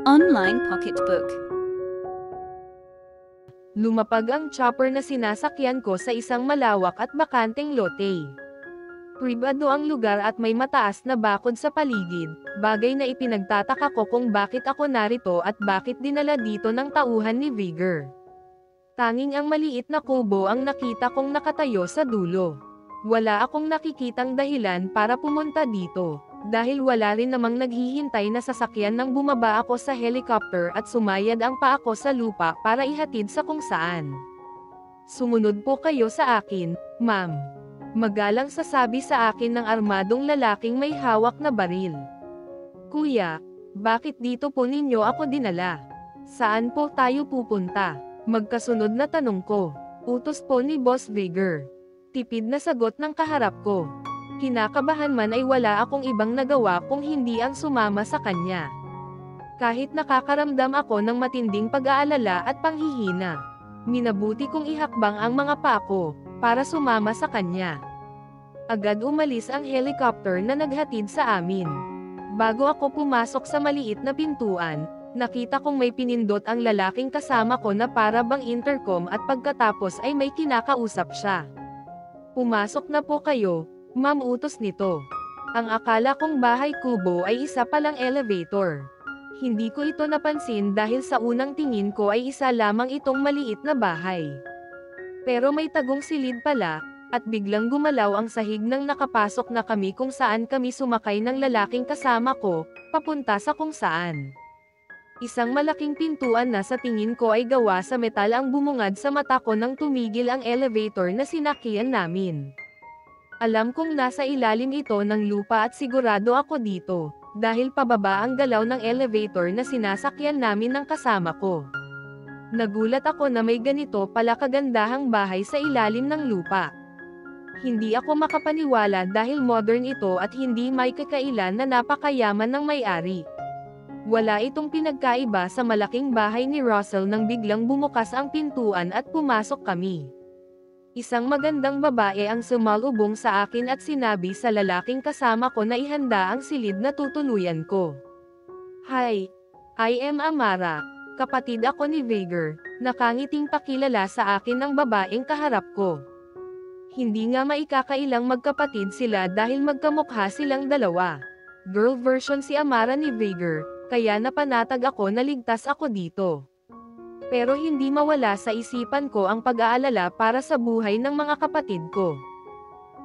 Online Pocketbook. Lumapag ang chopper na sinasakyan ko sa isang malawak at bakanteng lote. Pribado ang lugar at may mataas na bakod sa paligid, bagay na ipinagtataka ko kung bakit ako narito at bakit dinala dito ng tauhan ni Vigor. Tanging ang maliit na kubo ang nakita kong nakatayo sa dulo. Wala akong nakikitang dahilan para pumunta dito, dahil wala rin namang naghihintay na sasakyan nang bumaba ako sa helicopter at sumayad ang paa ko sa lupa para ihatid sa kung saan. Sumunod po kayo sa akin, ma'am. Magalang sasabi sa akin ng armadong lalaking may hawak na baril. Kuya, bakit dito po ninyo ako dinala? Saan po tayo pupunta? Magkasunod na tanong ko. Utos po ni Boss Vigor. Tipid na sagot ng kaharap ko. Kinakabahan man ay wala akong ibang nagawa kung hindi ang sumama sa kanya. Kahit nakakaramdam ako ng matinding pag-aalala at panghihina, minabuti kong ihakbang ang mga paa ko para sumama sa kanya. Agad umalis ang helicopter na naghatid sa amin. Bago ako pumasok sa maliit na pintuan, nakita kong may pinindot ang lalaking kasama ko na para bang intercom at pagkatapos ay may kinakausap siya. Pumasok na po kayo, ma'am, utos nito. Ang akala kong bahay kubo ay isa palang elevator. Hindi ko ito napansin dahil sa unang tingin ko ay isa lamang itong maliit na bahay. Pero may tagong silid pala, at biglang gumalaw ang sahig nang nakapasok na kami kung saan kami sumakay ng lalaking kasama ko, papunta sa kung saan. Isang malaking pintuan na sa tingin ko ay gawa sa metal ang bumungad sa mata ko nang tumigil ang elevator na sinakyan namin. Alam kong nasa ilalim ito ng lupa at sigurado ako dito, dahil pababa ang galaw ng elevator na sinasakyan namin ng kasama ko. Nagulat ako na may ganito pala kagandahang bahay sa ilalim ng lupa. Hindi ako makapaniwala dahil modern ito at hindi may kakailan na napakayaman ng may-ari. Wala itong pinagkaiba sa malaking bahay ni Russell nang biglang bumukas ang pintuan at pumasok kami. Isang magandang babae ang sumalubong sa akin at sinabi sa lalaking kasama ko na ihanda ang silid na tutuluyan ko. Hi, I am Amara, kapatid ako ni Vigor, nakangiting pakilala sa akin ng babaeng kaharap ko. Hindi nga maikakailang magkapatid sila dahil magkamukha silang dalawa. Girl version si Amara ni Vigor, kaya napanatag ako na ligtas ako dito. Pero hindi mawala sa isipan ko ang pag-aalala para sa buhay ng mga kapatid ko.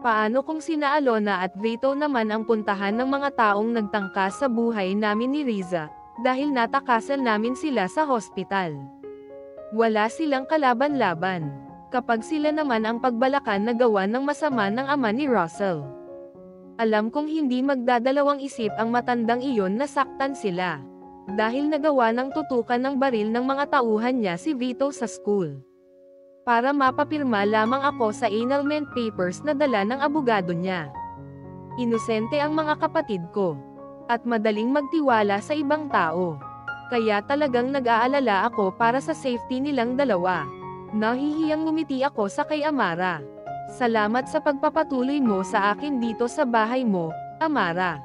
Paano kung sina Alona at Vito naman ang puntahan ng mga taong nagtangka sa buhay namin ni Riza, dahil natakasan namin sila sa hospital? Wala silang kalaban-laban, kapag sila naman ang pagbalakan na gawa ng masama ng ama ni Russell. Alam kong hindi magdadalawang isip ang matandang iyon na saktan sila. Dahil nagawa ng tutukan ng baril ng mga tauhan niya si Vito sa school. Para mapapirma lamang ako sa annulment papers na dala ng abogado niya. Inosente ang mga kapatid ko. At madaling magtiwala sa ibang tao. Kaya talagang nag-aalala ako para sa safety nilang dalawa. Nahihiyang ngumiti ako sa kay Amara. Salamat sa pagpapatuloy mo sa akin dito sa bahay mo, Amara.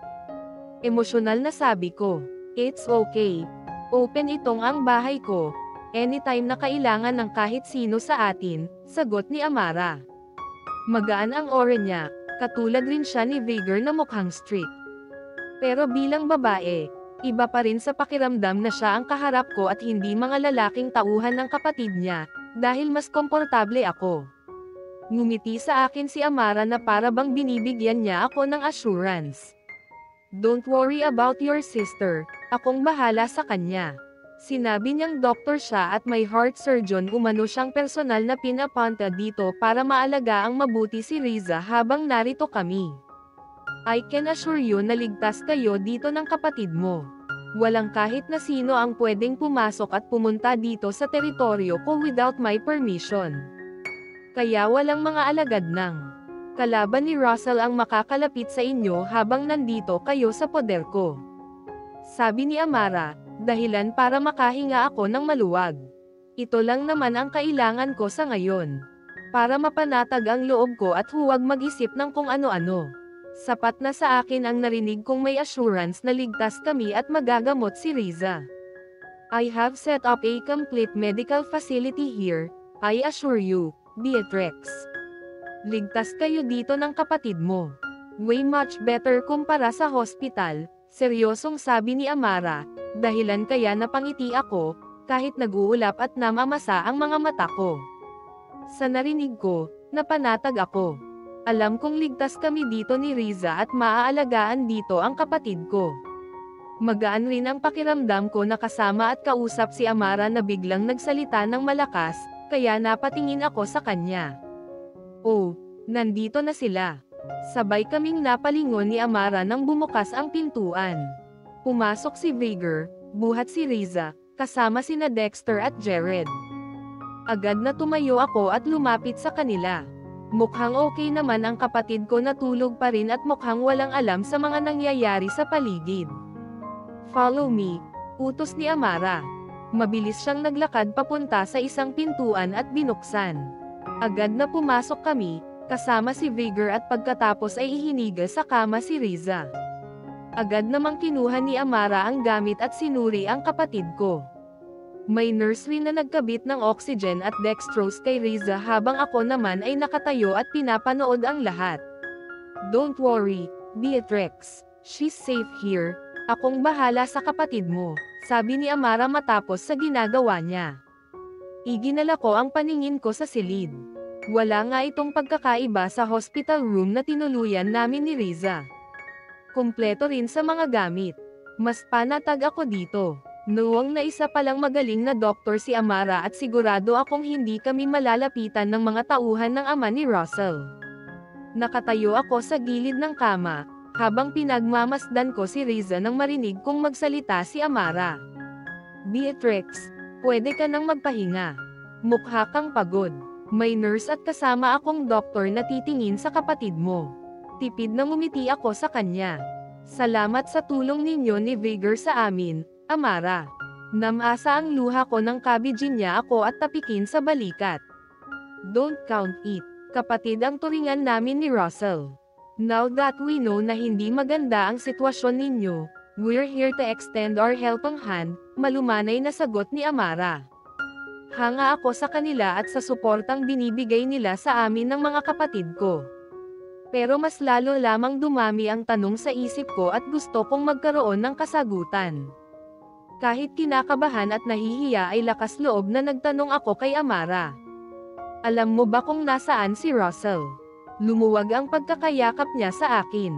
Emosyonal na sabi ko. It's okay. Open itong ang bahay ko. Anytime na kailangan ng kahit sino sa atin, sagot ni Amara. Magaan ang aura niya, katulad rin siya ni Vigor na mukhang strict. Pero bilang babae, iba pa rin sa pakiramdam na siya ang kaharap ko at hindi mga lalaking tauhan ng kapatid niya, dahil mas komportable ako. Ngumiti sa akin si Amara na para bang binibigyan niya ako ng assurance. Don't worry about your sister, akong bahala sa kanya. Sinabi niyang doktor siya at may heart surgeon umano siyang personal na pinapunta dito para maalaga ang mabuti si Riza habang narito kami. I can assure you na ligtas kayo dito ng kapatid mo. Walang kahit na sino ang pwedeng pumasok at pumunta dito sa teritoryo ko without my permission. Kaya walang mga alagad ng kalaban ni Russell ang makakalapit sa inyo habang nandito kayo sa poder ko. Sabi ni Amara, dahilan para makahinga ako ng maluwag. Ito lang naman ang kailangan ko sa ngayon. Para mapanatag ang loob ko at huwag mag-isip ng kung ano-ano. Sapat na sa akin ang narinig kong may assurance na ligtas kami at magagamot si Riza. I have set up a complete medical facility here, I assure you, Beatrix. Ligtas kayo dito ng kapatid mo. Way much better kumpara sa hospital, seryosong sabi ni Amara, dahilan kaya napangiti ako, kahit nag-uulap at namamasa ang mga mata ko. Sa narinig ko, napanatag ako. Alam kong ligtas kami dito ni Riza at maaalagaan dito ang kapatid ko. Magaan rin ang pakiramdam ko na kasama at kausap si Amara na biglang nagsalita ng malakas, kaya napatingin ako sa kanya. Oh, nandito na sila. Sabay kaming napalingon ni Amara nang bumukas ang pintuan. Pumasok si Vigor, buhat si Riza, kasama sina Dexter at Jared. Agad na tumayo ako at lumapit sa kanila. Mukhang okay naman ang kapatid ko na tulog pa rin at mukhang walang alam sa mga nangyayari sa paligid. Follow me, utos ni Amara. Mabilis siyang naglakad papunta sa isang pintuan at binuksan. Agad na pumasok kami, kasama si Vigor at pagkatapos ay ihiniga sa kama si Riza. Agad namang kinuha ni Amara ang gamit at sinuri ang kapatid ko. May nurse rin na nagkabit ng oxygen at dextrose kay Riza habang ako naman ay nakatayo at pinapanood ang lahat. Don't worry, Beatrix. She's safe here. Akong bahala sa kapatid mo, sabi ni Amara matapos sa ginagawa niya. Iginala ko ang paningin ko sa silid. Wala nga itong pagkakaiba sa hospital room na tinuluyan namin ni Riza. Kumpleto rin sa mga gamit. Mas panatag ako dito. Noong na isa palang magaling na doktor si Amara at sigurado akong hindi kami malalapitan ng mga tauhan ng ama ni Russell. Nakatayo ako sa gilid ng kama, habang pinagmamasdan ko si Riza nang marinig kong magsalita si Amara. Beatrix, pwede ka nang magpahinga. Mukha kang pagod. May nurse at kasama akong doktor na titingin sa kapatid mo. Tipid na ngumiti ako sa kanya. Salamat sa tulong ninyo ni Vigor sa amin, Amara. Namasa ang luha ko nang kabigin niya ako at tapikin sa balikat. Don't count it. Kapatid ang turingan namin ni Russell. Now that we know na hindi maganda ang sitwasyon ninyo, we're here to extend our helping hand, malumanay na sagot ni Amara. Hanga ako sa kanila at sa suportang binibigay nila sa amin ng mga kapatid ko. Pero mas lalo lamang dumami ang tanong sa isip ko at gusto kong magkaroon ng kasagutan. Kahit kinakabahan at nahihiya ay lakas loob na nagtanong ako kay Amara. Alam mo ba kung nasaan si Russell? Lumuwag ang pagkakayakap niya sa akin.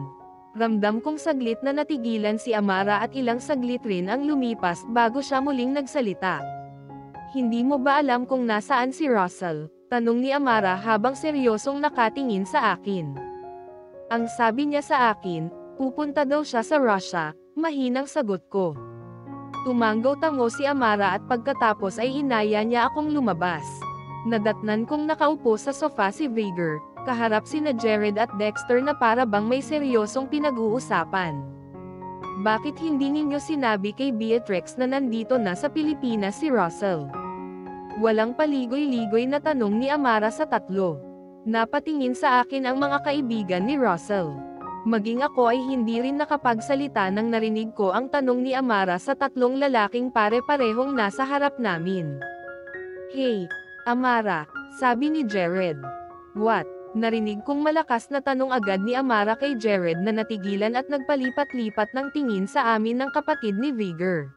Ramdam kong saglit na natigilan si Amara at ilang saglit rin ang lumipas bago siya muling nagsalita. Hindi mo ba alam kung nasaan si Russell? Tanong ni Amara habang seryosong nakatingin sa akin. Ang sabi niya sa akin, pupunta daw siya sa Russia, mahinang sagot ko. Tumanggaw-tango si Amara at pagkatapos ay inaya niya akong lumabas. Nadatnan kong nakaupo sa sofa si Vigor, kaharap sina Jared at Dexter na para bang may seryosong pinag-uusapan. Bakit hindi ninyo sinabi kay Beatrix na nandito na sa Pilipinas si Russell? Walang paligoy-ligoy na tanong ni Amara sa tatlo. Napatingin sa akin ang mga kaibigan ni Russell. Maging ako ay hindi rin nakapagsalita nang narinig ko ang tanong ni Amara sa tatlong lalaking pare-parehong nasa harap namin. Hey, Amara, sabi ni Jared. What? Narinig kong malakas na tanong agad ni Amara kay Jared na natigilan at nagpalipat-lipat ng tingin sa amin ng kapatid ni Vigor.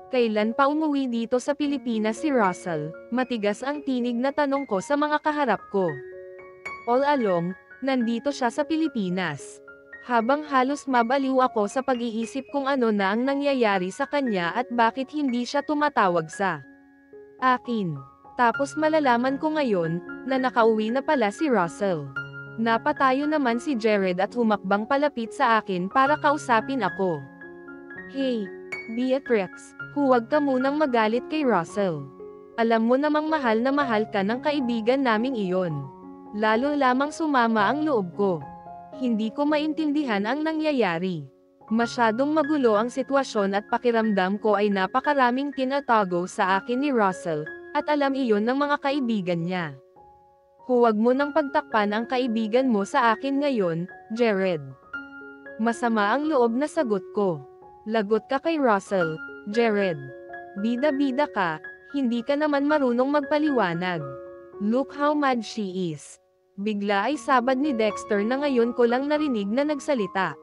Kailan pa umuwi dito sa Pilipinas si Russell? Matigas ang tinig na tanong ko sa mga kaharap ko. All along, nandito siya sa Pilipinas. Habang halos mabaliw ako sa pag-iisip kung ano na ang nangyayari sa kanya at bakit hindi siya tumatawag sa akin. Tapos malalaman ko ngayon, na nakauwi na pala si Russell. Napatayo naman si Jared at humakbang palapit sa akin para kausapin ako. Hey, Beatrix, huwag ka munang magalit kay Russell. Alam mo namang mahal na mahal ka ng kaibigan naming iyon. Lalo lamang sumama ang loob ko. Hindi ko maintindihan ang nangyayari. Masyadong magulo ang sitwasyon at pakiramdam ko ay napakaraming tinatago sa akin ni Russell. At alam iyon ng mga kaibigan niya. Huwag mo nang pagtakpan ang kaibigan mo sa akin ngayon, Jared. Masama ang loob na sagot ko. Lagot ka kay Russell, Jared. Bida-bida ka, hindi ka naman marunong magpaliwanag. Look how mad she is. Bigla ay sabad ni Dexter na ngayon ko lang narinig na nagsalita.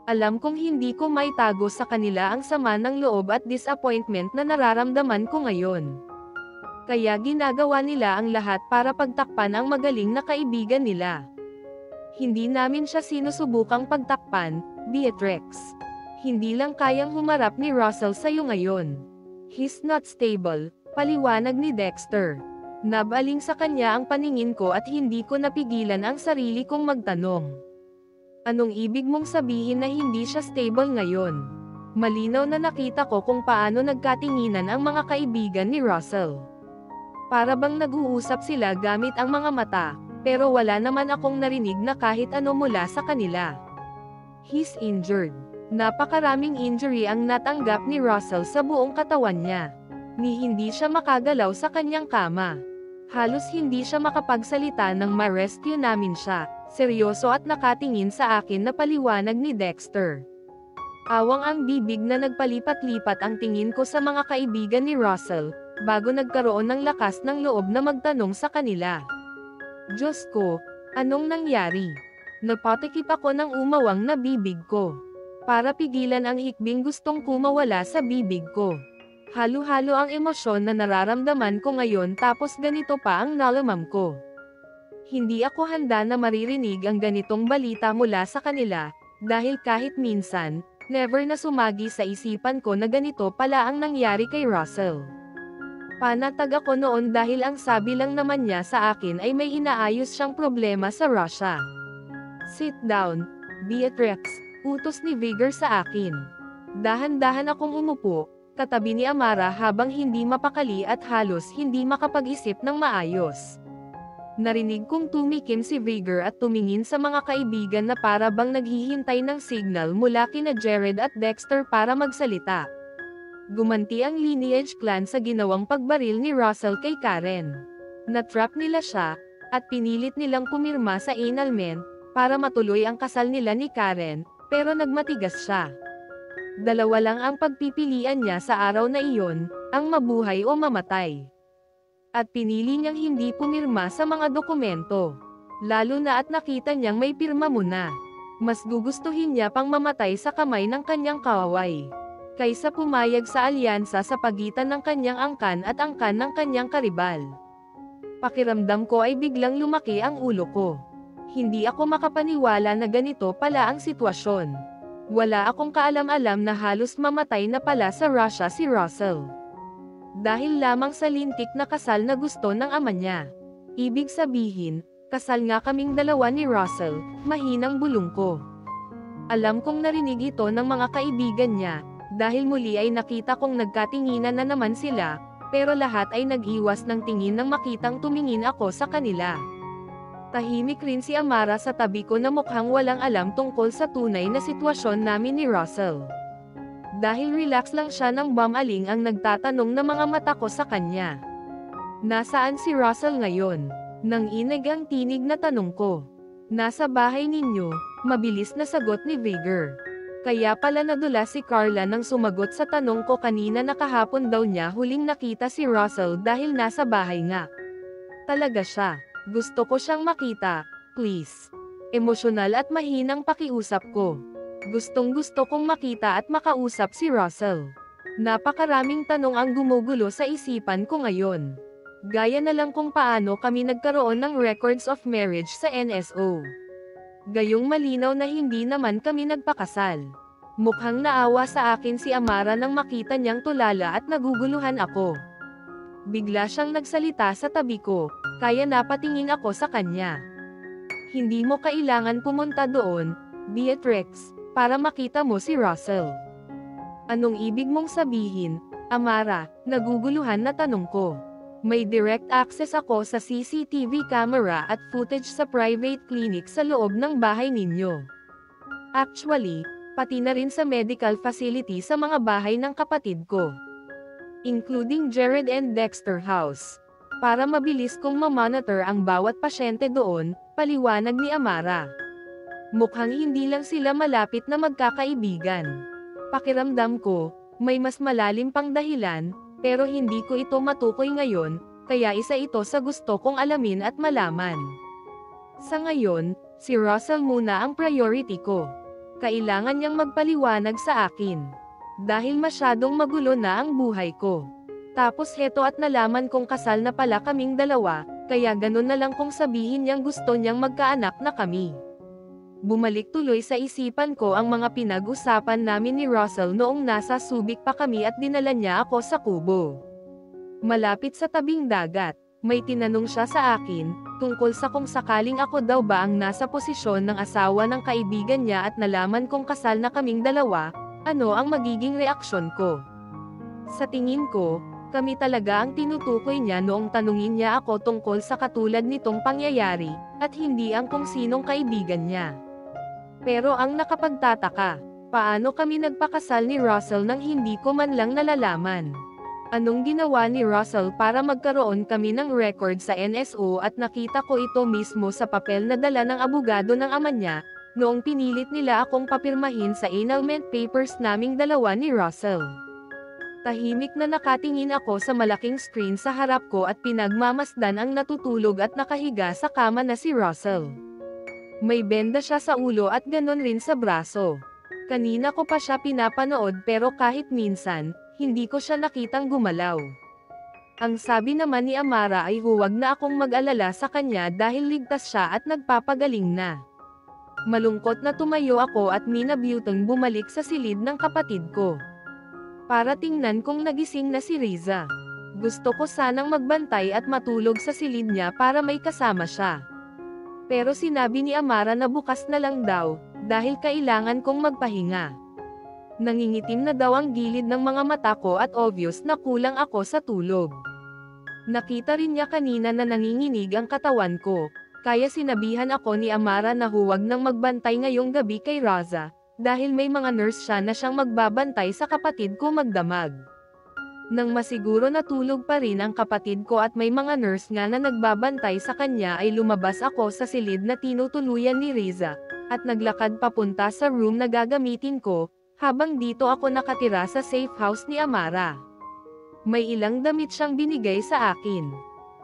Alam kong hindi ko maitago sa kanila ang sama ng loob at disappointment na nararamdaman ko ngayon. Kaya ginagawa nila ang lahat para pagtakpan ang magaling na kaibigan nila. Hindi namin siya sinusubukang pagtakpan, Beatrix. Hindi lang kayang humarap ni Russell sa'yo ngayon. He's not stable, paliwanag ni Dexter. Nabaling sa kanya ang paningin ko at hindi ko napigilan ang sarili kong magtanong. Anong ibig mong sabihin na hindi siya stable ngayon? Malinaw na nakita ko kung paano nagkatinginan ang mga kaibigan ni Russell. Para bang nag-uusap sila gamit ang mga mata, pero wala naman akong narinig na kahit ano mula sa kanila. He's injured. Napakaraming injury ang natanggap ni Russell sa buong katawan niya. Ni hindi siya makagalaw sa kanyang kama. Halos hindi siya makapagsalita nang ma-rescue namin siya. Seryoso at nakatingin sa akin na paliwanag ni Dexter. Awang ang bibig na nagpalipat-lipat ang tingin ko sa mga kaibigan ni Russell, bago nagkaroon ng lakas ng loob na magtanong sa kanila. Diyos ko, anong nangyari? Napatikip ako ng umawang na bibig ko. Para pigilan ang hikbing gustong kumawala sa bibig ko. Halo-halo ang emosyon na nararamdaman ko ngayon tapos ganito pa ang nalamam ko. Hindi ako handa na maririnig ang ganitong balita mula sa kanila, dahil kahit minsan, never na sumagi sa isipan ko na ganito pala ang nangyari kay Russell. Panatag ako noon dahil ang sabi lang naman niya sa akin ay may inaayos siyang problema sa Russia. Sit down, Beatrix, utos ni Vigor sa akin. Dahan-dahan akong umupo, katabi ni Amara habang hindi mapakali at halos hindi makapag-isip ng maayos. Narinig kong tumikim si Vigor at tumingin sa mga kaibigan na para bang naghihintay ng signal mula kina Jared at Dexter para magsalita. Gumanti ang Lineage clan sa ginawang pagbaril ni Russell kay Karen. Natrap nila siya, at pinilit nilang pumirma sa annulment, para matuloy ang kasal nila ni Karen, pero nagmatigas siya. Dalawa lang ang pagpipilian niya sa araw na iyon, ang mabuhay o mamatay. At pinili niyang hindi pumirma sa mga dokumento. Lalo na at nakita niyang may pirma muna. Mas gugustuhin niya pang mamatay sa kamay ng kanyang kaaway, kaysa pumayag sa alyansa sa pagitan ng kanyang angkan at angkan ng kanyang karibal. Pakiramdam ko ay biglang lumaki ang ulo ko. Hindi ako makapaniwala na ganito pala ang sitwasyon. Wala akong kaalam-alam na halos mamatay na pala sa Russia si Russell. Dahil lamang sa lintik na kasal na gusto ng ama niya. Ibig sabihin, kasal nga kaming dalawa ni Russell, mahinang bulong ko. Alam kong narinig ito ng mga kaibigan niya, dahil muli ay nakita kong nagkatinginan na naman sila, pero lahat ay nag-iwas ng tingin nang makitang tumingin ako sa kanila. Tahimik rin si Amara sa tabi ko na mukhang walang alam tungkol sa tunay na sitwasyon namin ni Russell. Dahil relax lang siya nang bumaling ang nagtatanong na mga mata ko sa kanya. Nasaan si Russell ngayon? Nang inig ang tinig na tanong ko. Nasa bahay ninyo, mabilis na sagot ni Vigor. Kaya pala nadula si Carla nang sumagot sa tanong ko kanina na kahapon daw niya huling nakita si Russell dahil nasa bahay nga. Talaga siya. Gusto ko siyang makita, please. Emosyonal at mahinang pakiusap ko. Gustong-gusto kong makita at makausap si Russell. Napakaraming tanong ang gumugulo sa isipan ko ngayon. Gaya na lang kung paano kami nagkaroon ng records of marriage sa NSO. Gayong malinaw na hindi naman kami nagpakasal. Mukhang naawa sa akin si Amara nang makita niyang tulala at naguguluhan ako. Bigla siyang nagsalita sa tabi ko, kaya napatingin ako sa kanya. Hindi mo kailangan pumunta doon, Beatrix, para makita mo si Russell. Anong ibig mong sabihin, Amara? Naguguluhan na tanong ko. May direct access ako sa CCTV camera at footage sa private clinic sa loob ng bahay ninyo. Actually, pati na rin sa medical facility sa mga bahay ng kapatid ko. Including Jared and Dexter House. Para mabilis kong mamonitor ang bawat pasyente doon, paliwanag ni Amara. Mukhang hindi lang sila malapit na magkakaibigan. Pakiramdam ko, May mas malalim pang dahilan, pero hindi ko ito matukoy ngayon, kaya isa ito sa gusto kong alamin at malaman. Sa ngayon, si Russell muna ang priority ko. Kailangan niyang magpaliwanag sa akin. Dahil masyadong magulo na ang buhay ko. Tapos heto at nalaman kong kasal na pala kaming dalawa, kaya ganun na lang kung sabihin niyang gusto niyang magkaanak na kami. Bumalik tuloy sa isipan ko ang mga pinag-usapan namin ni Russell noong nasa Subic pa kami at dinala niya ako sa kubo. Malapit sa tabing dagat, may tinanong siya sa akin, tungkol sa kung sakaling ako daw ba ang nasa posisyon ng asawa ng kaibigan niya at nalaman kong kasal na kaming dalawa, ano ang magiging reaksyon ko. Sa tingin ko, kami talaga ang tinutukoy niya noong tanungin niya ako tungkol sa katulad nitong pangyayari, at hindi ang kung sinong kaibigan niya. Pero ang nakapagtataka, paano kami nagpakasal ni Russell nang hindi ko man lang nalalaman? Anong ginawa ni Russell para magkaroon kami ng record sa NSO at nakita ko ito mismo sa papel na dala ng abogado ng ama niya, noong pinilit nila akong papirmahin sa annulment papers naming dalawa ni Russell. Tahimik na nakatingin ako sa malaking screen sa harap ko at pinagmamasdan ang natutulog at nakahiga sa kama na si Russell. May benda siya sa ulo at ganon rin sa braso. Kanina ko pa siya pinapanood pero kahit minsan, hindi ko siya nakitang gumalaw. Ang sabi naman ni Amara ay huwag na akong mag-alala sa kanya dahil ligtas siya at nagpapagaling na. Malungkot na tumayo ako at minabutang bumalik sa silid ng kapatid ko. Para tingnan kung nagising na si Riza. Gusto ko sanang magbantay at matulog sa silid niya para may kasama siya. Pero sinabi ni Amara na bukas na lang daw, dahil kailangan kong magpahinga. Nangingitim na daw ang gilid ng mga mata ko at obvious na kulang ako sa tulog. Nakita rin niya kanina na nanginginig ang katawan ko, kaya sinabihan ako ni Amara na huwag nang magbantay ngayong gabi kay Raza, dahil may mga nurse siya na siyang magbabantay sa kapatid ko magdamag. Nang masiguro natulog pa rin ang kapatid ko at may mga nurse nga na nagbabantay sa kanya ay lumabas ako sa silid na tinutuluyan ni Riza, at naglakad papunta sa room na gagamitin ko, habang dito ako nakatira sa safe house ni Amara. May ilang damit siyang binigay sa akin.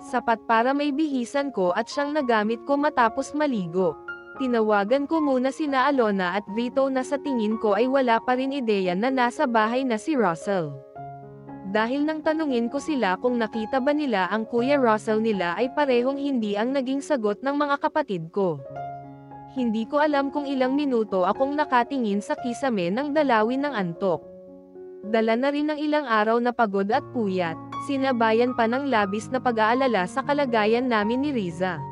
Sapat para may bihisan ko at siyang nagamit ko matapos maligo. Tinawagan ko muna sina Alona at Vito na sa tingin ko ay wala pa rin ideya na nasa bahay na si Russell. Dahil nang tanungin ko sila kung nakita ba nila ang Kuya Russell nila ay parehong hindi ang naging sagot ng mga kapatid ko. Hindi ko alam kung ilang minuto akong nakatingin sa kisame ng dalawin ng antok. Dala na rin ng ilang araw na pagod at puyat, sinabayan pa ng labis na pag-aalala sa kalagayan namin ni Riza.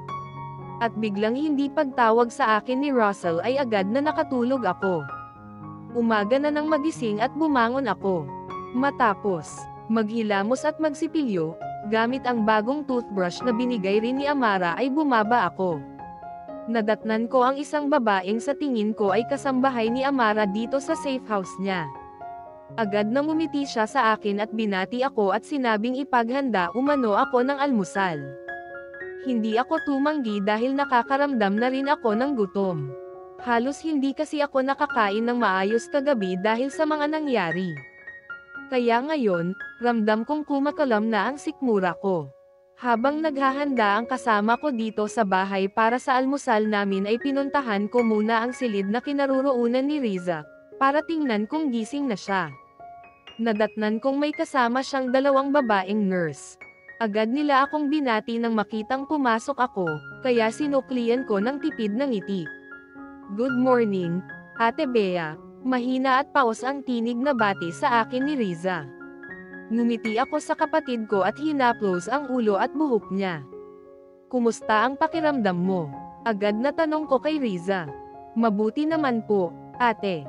At biglang hindi pagtawag sa akin ni Russell ay agad na nakatulog ako. Umaga na nang magising at bumangon ako. Matapos maghilamos at magsipilyo, gamit ang bagong toothbrush na binigay rin ni Amara ay bumaba ako. Nadatnan ko ang isang babaeng sa tingin ko ay kasambahay ni Amara dito sa safe house niya. Agad na ngumiti siya sa akin at binati ako at sinabing ipaghanda umano ako ng almusal. Hindi ako tumanggi dahil nakakaramdam na rin ako ng gutom. Halos hindi kasi ako nakakain ng maayos kagabi dahil sa mga nangyari. Kaya ngayon, ramdam kong kumakalam na ang sikmura ko. Habang naghahanda ang kasama ko dito sa bahay para sa almusal namin ay pinuntahan ko muna ang silid na kinaroroonan ni Riza, para tingnan kung gising na siya. Nadatnan kong may kasama siyang dalawang babaeng nurse. Agad nila akong binati nang makitang pumasok ako, kaya sinuklian ko ng tipid ng ngiti. Good morning, Ate Bea. Mahina at paos ang tinig na bati sa akin ni Riza. Ngumiti ako sa kapatid ko at hinaplos ang ulo at buhok niya. Kumusta ang pakiramdam mo? Agad na tanong ko kay Riza. Mabuti naman po, ate.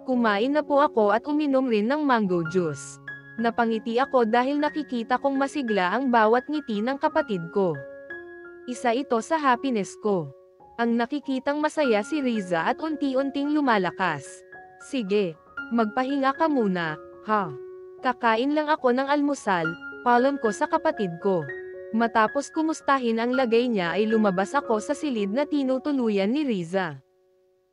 Kumain na po ako at uminom rin ng mango juice. Napangiti ako dahil nakikita kong masigla ang bawat ngiti ng kapatid ko. Isa ito sa happiness ko. Ang nakikitang masaya si Riza at unti-unting lumalakas. Sige, magpahinga ka muna, ha? Kakain lang ako ng almusal, palom ko sa kapatid ko. Matapos kumustahin ang lagay niya ay lumabas ako sa silid na tinutuluyan ni Riza.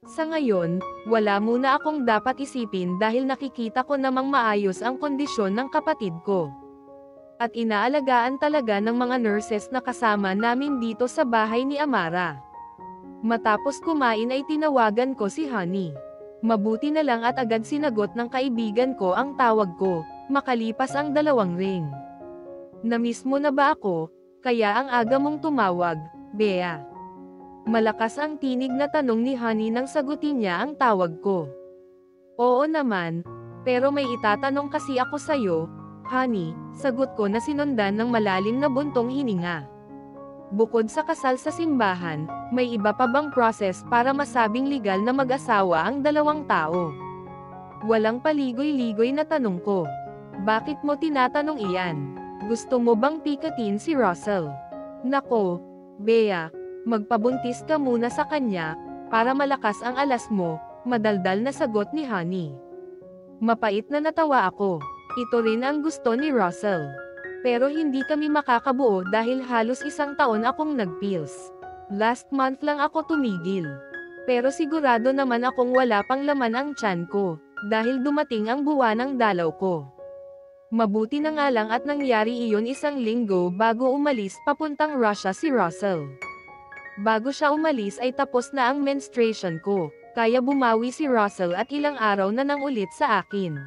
Sa ngayon, wala muna akong dapat isipin dahil nakikita ko namang maayos ang kondisyon ng kapatid ko. At inaalagaan talaga ng mga nurses na kasama namin dito sa bahay ni Amara. Matapos kumain ay tinawagan ko si Honey. Mabuti na lang at agad sinagot ng kaibigan ko ang tawag ko, makalipas ang 2 ring. Na-miss mo na ba ako, kaya ang aga mong tumawag, Bea? Malakas ang tinig na tanong ni Honey nang sagutin niya ang tawag ko. Oo naman, pero may itatanong kasi ako sa'yo, Honey, sagot ko na sinundan ng malalim na buntong hininga. Bukod sa kasal sa simbahan, may iba pa bang process para masabing legal na mag-asawa ang 2 tao? Walang paligoy-ligoy na tanong ko. Bakit mo tinatanong iyan? Gusto mo bang pikatin si Russell? Nako, Bea, magpabuntis ka muna sa kanya, para malakas ang alas mo, madaldal na sagot ni Honey. Mapait na natawa ako. Ito rin ang gusto ni Russell. Pero hindi kami makakabuo dahil halos 1 taon akong nag-pills. Last month lang ako tumigil. Pero sigurado naman akong wala pang laman ang tiyan ko, dahil dumating ang buwan ng dalaw ko. Mabuti na nga lang at nangyari iyon 1 linggo bago umalis papuntang Russia si Russell. Bago siya umalis ay tapos na ang menstruation ko, kaya bumawi si Russell at ilang araw na nang ulit sa akin.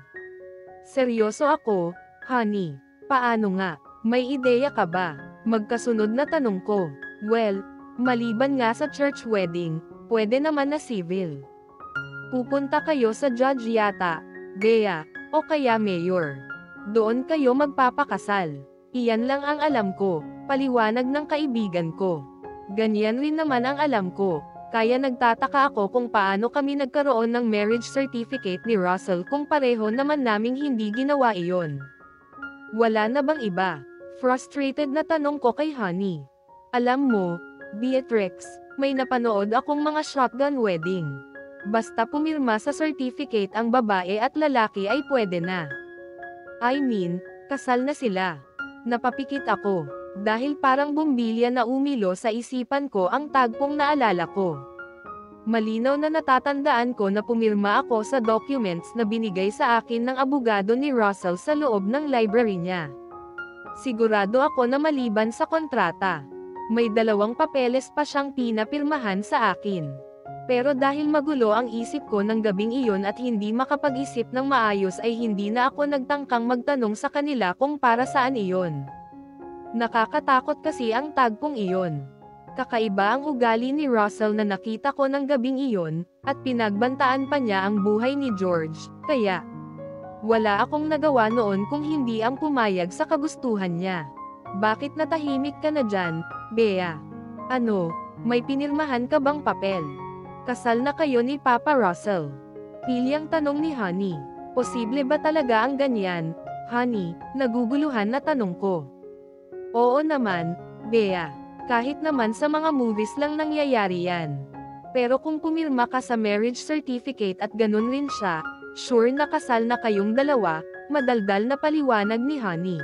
Seryoso ako, Honey. Paano nga? May ideya ka ba? Magkasunod na tanong ko. Well, maliban nga sa church wedding, pwede naman na civil. Pupunta kayo sa judge yata, Bea, o kaya mayor. Doon kayo magpapakasal. Iyan lang ang alam ko, paliwanag ng kaibigan ko. Ganyan rin naman ang alam ko, kaya nagtataka ako kung paano kami nagkaroon ng marriage certificate ni Russell kung pareho naman naming hindi ginawa iyon. Wala na bang iba? Frustrated na tanong ko kay Honey. Alam mo, Beatrix, may napanood akong mga shotgun wedding. Basta pumirma sa certificate ang babae at lalaki ay pwede na. I mean, kasal na sila. Napapikit ako, dahil parang bumbilya na umilo sa isipan ko ang tagpong naalala ko. Malinaw na natatandaan ko na pumirma ako sa documents na binigay sa akin ng abogado ni Russell sa loob ng library niya. Sigurado ako na maliban sa kontrata, may 2 papeles pa siyang pinapirmahan sa akin. Pero dahil magulo ang isip ko ng gabing iyon at hindi makapag-isip ng maayos ay hindi na ako nagtangkang magtanong sa kanila kung para saan iyon. Nakakatakot kasi ang tagpong iyon. Kakaiba ang ugali ni Russell na nakita ko ng gabing iyon, at pinagbantaan pa niya ang buhay ni George, kaya wala akong nagawa noon kung hindi ang pumayag sa kagustuhan niya. Bakit natahimik ka na dyan, Bea? Ano, may pinirmahan ka bang papel? Kasal na kayo ni Papa Russell? Pilyang tanong ni Honey. Posible ba talaga ang ganyan, Honey? Naguguluhan na tanong ko. Oo naman, Bea. Kahit naman sa mga movies lang nangyayari yan. Pero kung pumirma ka sa marriage certificate at ganun rin siya, sure na kasal na kayong 2, madaldal na paliwanag ni Honey.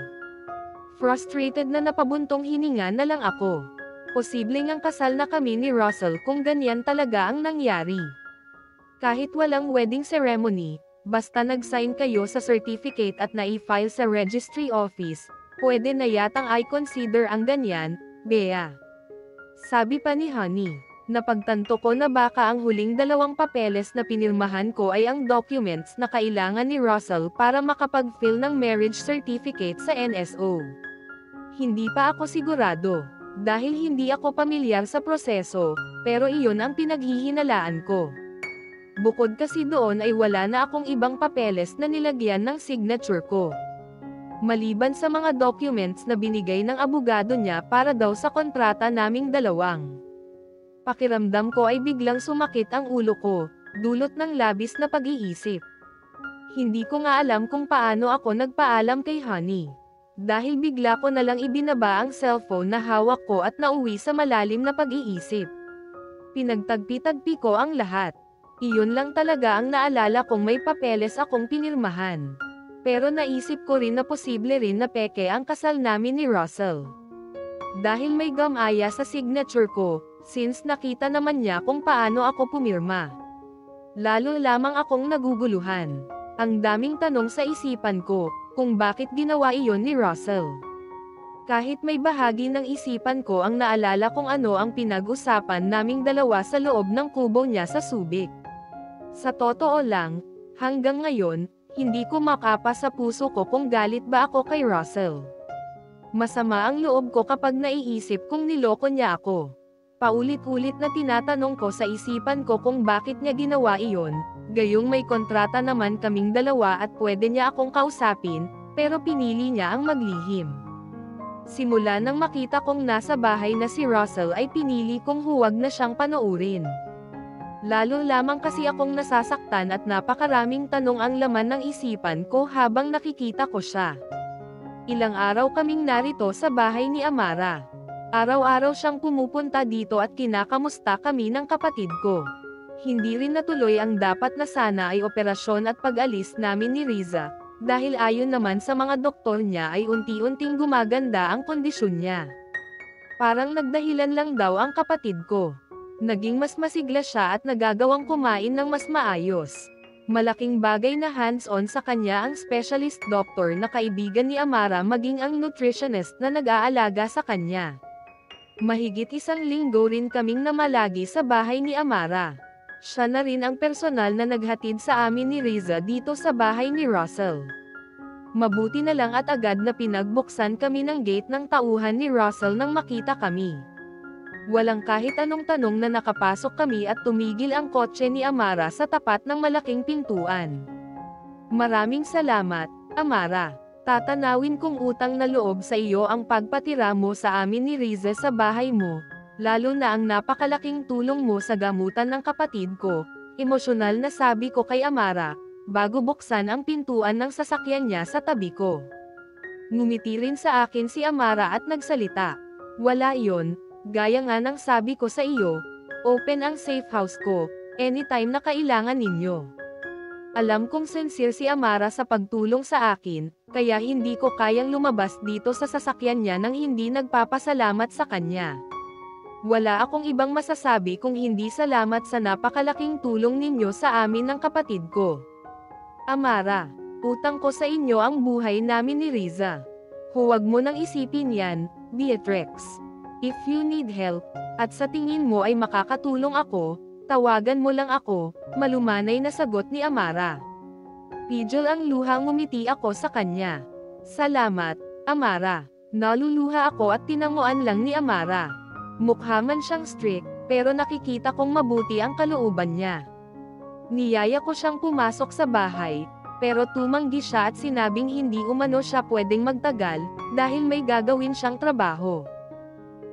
Frustrated na napabuntong hininga na lang ako. Posibleng ang kasal na kami ni Russell kung ganyan talaga ang nangyari. Kahit walang wedding ceremony, basta nag-sign kayo sa certificate at na-i-file sa registry office, pwede na yatang i-consider ang ganyan, Bea. Sabi pa ni Honey. Napagtanto ko na baka ang huling 2 papeles na pinirmahan ko ay ang documents na kailangan ni Russell para makapag-fill ng marriage certificate sa NSO. Hindi pa ako sigurado, dahil hindi ako pamilyar sa proseso, pero iyon ang pinaghihinalaan ko. Bukod kasi doon ay wala na akong ibang papeles na nilagyan ng signature ko. Maliban sa mga documents na binigay ng abogado niya para daw sa kontrata naming 2. Pakiramdam ko ay biglang sumakit ang ulo ko, dulot ng labis na pag-iisip. Hindi ko nga alam kung paano ako nagpaalam kay Honey. Dahil bigla ko na lang ibinaba ang cellphone na hawak ko at nauwi sa malalim na pag-iisip. Pinagtagpi-tagpi ko ang lahat. Iyon lang talaga ang naalala kong may papeles akong pinirmahan. Pero naisip ko rin na posible rin na peke ang kasal namin ni Russell. Dahil may gamaya sa signature ko, since nakita naman niya kung paano ako pumirma. Lalo lamang akong naguguluhan. Ang daming tanong sa isipan ko, kung bakit ginawa iyon ni Russell. Kahit may bahagi ng isipan ko ang naalala kung ano ang pinag-usapan naming dalawa sa loob ng kubo niya sa Subic. Sa totoo lang, hanggang ngayon, hindi ko makapa sa puso ko kung galit ba ako kay Russell. Masama ang loob ko kapag naiisip kung niloko niya ako. Paulit-ulit na tinatanong ko sa isipan ko kung bakit niya ginawa iyon, gayong may kontrata naman kaming dalawa at pwede niya akong kausapin, pero pinili niya ang maglihim. Simula nang makita kong nasa bahay na si Russell ay pinili kong huwag na siyang panoorin. Lalo lamang kasi akong nasasaktan at napakaraming tanong ang laman ng isipan ko habang nakikita ko siya. Ilang araw kaming narito sa bahay ni Amara. Araw-araw siyang pumupunta dito at kinakamusta kami ng kapatid ko. Hindi rin natuloy ang dapat na sana ay operasyon at pag-alis namin ni Riza, dahil ayon naman sa mga doktor niya ay unti-unting gumaganda ang kondisyon niya. Parang nagdahilan lang daw ang kapatid ko. Naging mas masigla siya at nagagawang kumain ng mas maayos. Malaking bagay na hands-on sa kanya ang specialist doctor na kaibigan ni Amara maging ang nutritionist na nag-aalaga sa kanya. Mahigit 1 linggo rin kaming namalagi sa bahay ni Amara. Siya na rin ang personal na naghatid sa amin ni Riza dito sa bahay ni Russell. Mabuti na lang at agad na pinagbuksan kami ng gate ng tauhan ni Russell nang makita kami. Walang kahit anong tanong na nakapasok kami at tumigil ang kotse ni Amara sa tapat ng malaking pintuan. Maraming salamat, Amara. Tatanawin kong utang na loob sa iyo ang pagpatira mo sa amin ni Riza sa bahay mo, lalo na ang napakalaking tulong mo sa gamutan ng kapatid ko, emosyonal na sabi ko kay Amara, bago buksan ang pintuan ng sasakyan niya sa tabi ko. Ngumiti rin sa akin si Amara at nagsalita. Wala iyon. Gaya nga ng sabi ko sa iyo, open ang safe house ko, anytime na kailangan ninyo. Alam kong sincere si Amara sa pagtulong sa akin, kaya hindi ko kayang lumabas dito sa sasakyan niya nang hindi nagpapasalamat sa kanya. Wala akong ibang masasabi kung hindi salamat sa napakalaking tulong ninyo sa amin ng kapatid ko. Amara, utang ko sa inyo ang buhay namin ni Riza. Huwag mo nang isipin yan, Beatrix. If you need help, at sa tingin mo ay makakatulong ako, tawagan mo lang ako, malumanay na sagot ni Amara. Pidgel ang luha, ngumiti ako sa kanya. Salamat, Amara. Naluluha ako at tinanguan lang ni Amara. Mukha man siyang strict, pero nakikita kong mabuti ang kalooban niya. Niyaya ko siyang pumasok sa bahay, pero tumanggi siya at sinabing hindi umano siya pwedeng magtagal, dahil may gagawin siyang trabaho.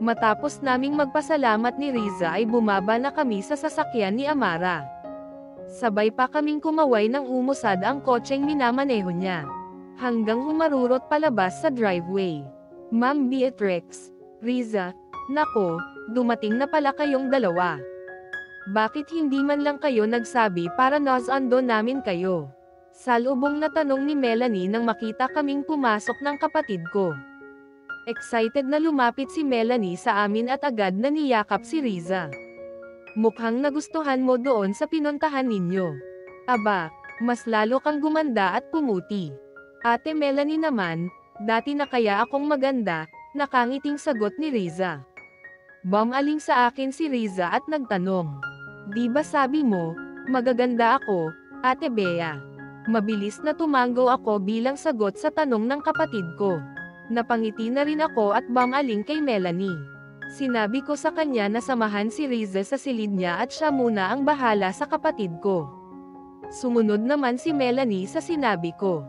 Matapos naming magpasalamat ni Riza ay bumaba na kami sa sasakyan ni Amara. Sabay pa kaming kumaway ng umusad ang kotseng minamaneho niya. Hanggang humarurot palabas sa driveway. Ma'am Beatrix, Riza, nako, dumating na pala kayong dalawa. Bakit hindi man lang kayo nagsabi para nas-ando namin kayo? Salubong na tanong ni Melanie nang makita kaming pumasok ng kapatid ko. Excited na lumapit si Melanie sa amin at agad na niyakap si Riza. Mukhang nagustuhan mo doon sa pinuntahan ninyo. Aba, mas lalo kang gumanda at pumuti. Ate Melanie naman, dati na kaya akong maganda, nakangiting sagot ni Riza. Bumaling sa akin si Riza at nagtanong. Di ba sabi mo, magaganda ako, Ate Bea? Mabilis na tumango ako bilang sagot sa tanong ng kapatid ko. Napangiti na rin ako at bumaling kay Melanie. Sinabi ko sa kanya na samahan si Riza sa silid niya at siya muna ang bahala sa kapatid ko. Sumunod naman si Melanie sa sinabi ko.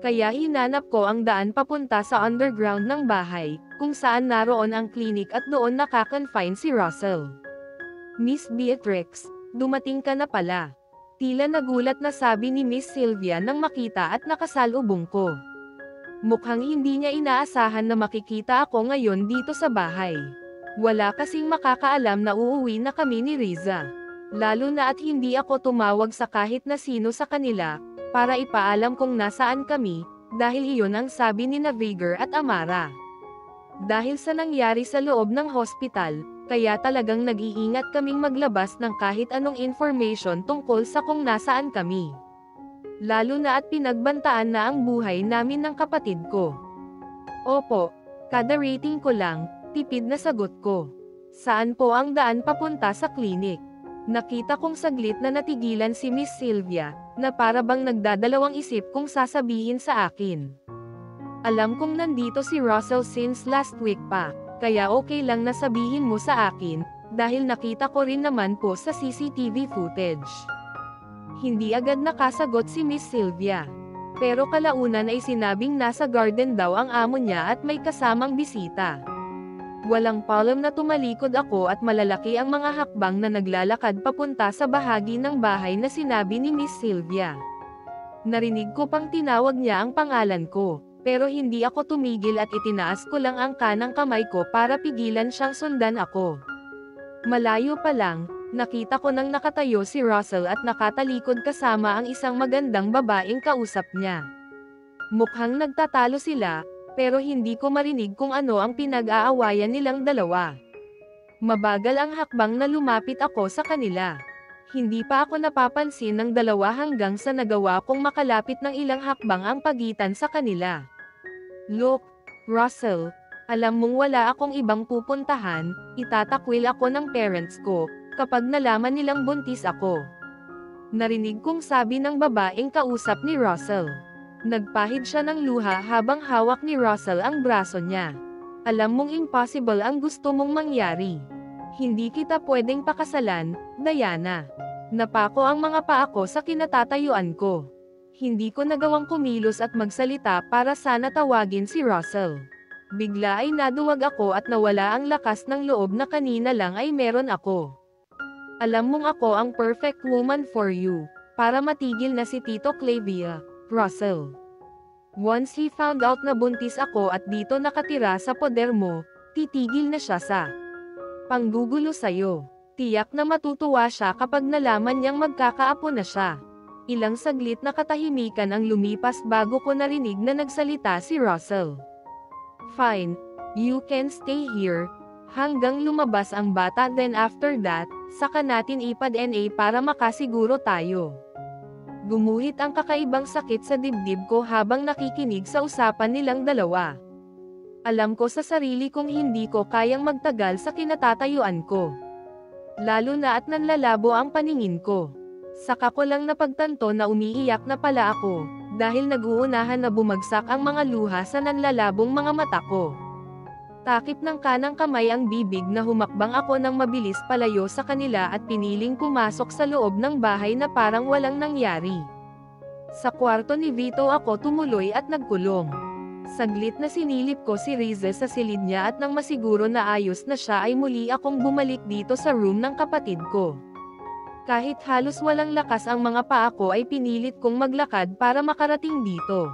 Kaya hinanap ko ang daan papunta sa underground ng bahay, kung saan naroon ang klinik at doon nakakonfine si Russell. Miss Beatrix, dumating ka na pala. Tila nagulat na sabi ni Miss Sylvia nang makita at nakasalubong ko. Mukhang hindi niya inaasahan na makikita ako ngayon dito sa bahay. Wala kasing makakaalam na uuwi na kami ni Riza. Lalo na at hindi ako tumawag sa kahit na sino sa kanila, para ipaalam kung nasaan kami, dahil iyon ang sabi ni Naviger at Amara. Dahil sa nangyari sa loob ng hospital, Kaya talagang nag-iingat kaming maglabas ng kahit anong information tungkol sa kung nasaan kami. Lalo na at pinagbantaan na ang buhay namin ng kapatid ko. Opo, kada rating ko lang, tipid na sagot ko. Saan po ang daan papunta sa klinik? Nakita kong saglit na natigilan si Miss Sylvia, na para bang nagdadalawang isip kung sasabihin sa akin. Alam kong nandito si Russell since last week pa, kaya okay lang na sabihin mo sa akin, dahil nakita ko rin naman po sa CCTV footage. Hindi agad nakasagot si Miss Sylvia. Pero kalaunan ay sinabing nasa garden daw ang amo niya at may kasamang bisita. Walang palom na tumalikod ako at malalaki ang mga hakbang na naglalakad papunta sa bahagi ng bahay na sinabi ni Miss Sylvia. Narinig ko pang tinawag niya ang pangalan ko, pero hindi ako tumigil at itinaas ko lang ang kanang kamay ko para pigilan siyang sundan ako. Malayo pa lang, nakita ko nang nakatayo si Russell at nakatalikod kasama ang isang magandang babaeng kausap niya. Mukhang nagtatalo sila, pero hindi ko marinig kung ano ang pinag-aawayan nilang dalawa. Mabagal ang hakbang na lumapit ako sa kanila. Hindi pa ako napapansin ng dalawa hanggang sa nagawa kong makalapit ng ilang hakbang ang pagitan sa kanila. Look, Russell, alam mong wala akong ibang pupuntahan, itatakwil ako ng parents ko, kapag nalaman nilang buntis ako. Narinig kong sabi ng babaeng kausap ni Russell. Nagpahid siya ng luha habang hawak ni Russell ang braso niya. Alam mong impossible ang gusto mong mangyari. Hindi kita pwedeng pakasalan, Diana. Napako ang mga paa ko sa kinatatayuan ko. Hindi ko nagawang kumilos at magsalita para sana tawagin si Russell. Bigla ay naduwag ako at nawala ang lakas ng loob na kanina lang ay meron ako. Alam mong ako ang perfect woman for you, para matigil na si Tito Clavia, Russell. Once he found out na buntis ako at dito nakatira sa poder mo, titigil na siya sa panggugulo sa'yo. Tiyak na matutuwa siya kapag nalaman niyang magkakaapo na siya. Ilang saglit na katahimikan ang lumipas bago ko narinig na nagsalita si Russell. Fine, you can stay here, hanggang lumabas ang bata, then after that, saka natin ipa-DNA para makasiguro tayo. Gumuhit ang kakaibang sakit sa dibdib ko habang nakikinig sa usapan nilang dalawa. Alam ko sa sarili kong hindi ko kayang magtagal sa kinatatayuan ko. Lalo na at nanlalabo ang paningin ko. Saka ko lang napagtanto na umiiyak na pala ako, dahil nag-uunahan na bumagsak ang mga luha sa nanlalabong mga mata ko. Takip ng kanang kamay ang bibig na humakbang ako ng mabilis palayo sa kanila at piniling pumasok sa loob ng bahay na parang walang nangyari. Sa kwarto ni Vito ako tumuloy at nagkulong. Saglit na sinilip ko si Rize sa silid niya at nang masiguro na ayos na siya ay muli akong bumalik dito sa room ng kapatid ko. Kahit halos walang lakas ang mga paa ko ay pinilit kong maglakad para makarating dito.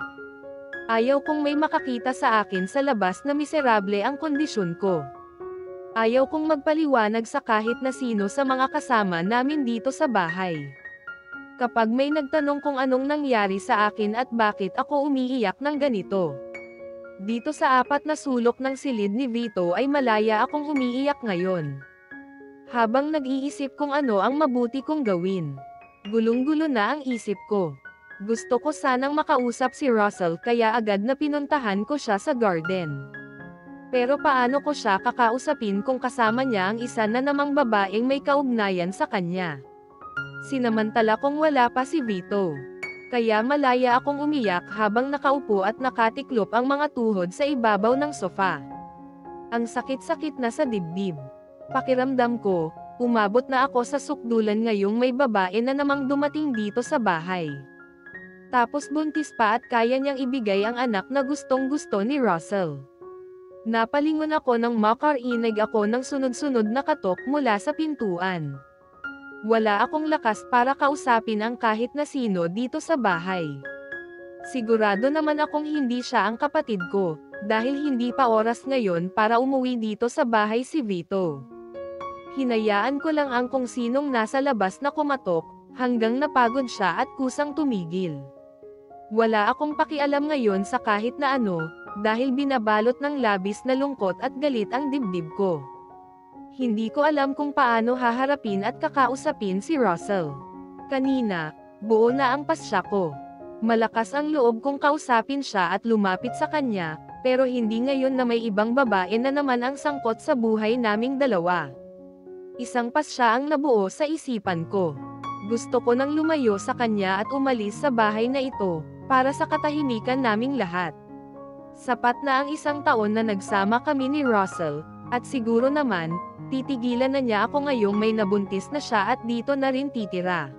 Ayaw kong may makakita sa akin sa labas na miserable ang kondisyon ko. Ayaw kong magpaliwanag sa kahit na sino sa mga kasama namin dito sa bahay. Kapag may nagtanong kung anong nangyari sa akin at bakit ako umiiyak ng ganito. Dito sa apat na sulok ng silid ni Vito ay malaya akong umiiyak ngayon. Habang nag-iisip kung ano ang mabuti kong gawin. Gulong-gulo na ang isip ko. Gusto ko sanang makausap si Russell kaya agad na pinuntahan ko siya sa garden. Pero paano ko siya kakausapin kung kasama niya ang isa na namang babaeng may kaugnayan sa kanya? Sinamantala kong wala pa si Vito. Kaya malaya akong umiyak habang nakaupo at nakatiklop ang mga tuhod sa ibabaw ng sofa. Ang sakit-sakit na sa dibdib. Pakiramdam ko, umabot na ako sa sukdulan ngayong may babae na namang dumating dito sa bahay. Tapos buntis pa at kaya niyang ibigay ang anak na gustong-gusto ni Russell. Napalingon ako nang makarinig ako ng sunod-sunod na katok mula sa pintuan. Wala akong lakas para kausapin ang kahit na sino dito sa bahay. Sigurado naman akong hindi siya ang kapatid ko, dahil hindi pa oras ngayon para umuwi dito sa bahay si Vito. Hinayaan ko lang ang kung sinong nasa labas na kumatok, hanggang napagod siya at kusang tumigil. Wala akong pakialam ngayon sa kahit na ano, dahil binabalot ng labis na lungkot at galit ang dibdib ko. Hindi ko alam kung paano haharapin at kakausapin si Russell. Kanina, buo na ang pasya ko. Malakas ang loob kong kausapin siya at lumapit sa kanya, pero hindi ngayon na may ibang babae na naman ang sangkot sa buhay naming dalawa. Isang pasya ang nabuo sa isipan ko. Gusto ko nang lumayo sa kanya at umalis sa bahay na ito, para sa katahimikan naming lahat. Sapat na ang 1 taon na nagsama kami ni Russell, at siguro naman, titigilan na niya ako ngayong may nabuntis na siya at dito na rin titira.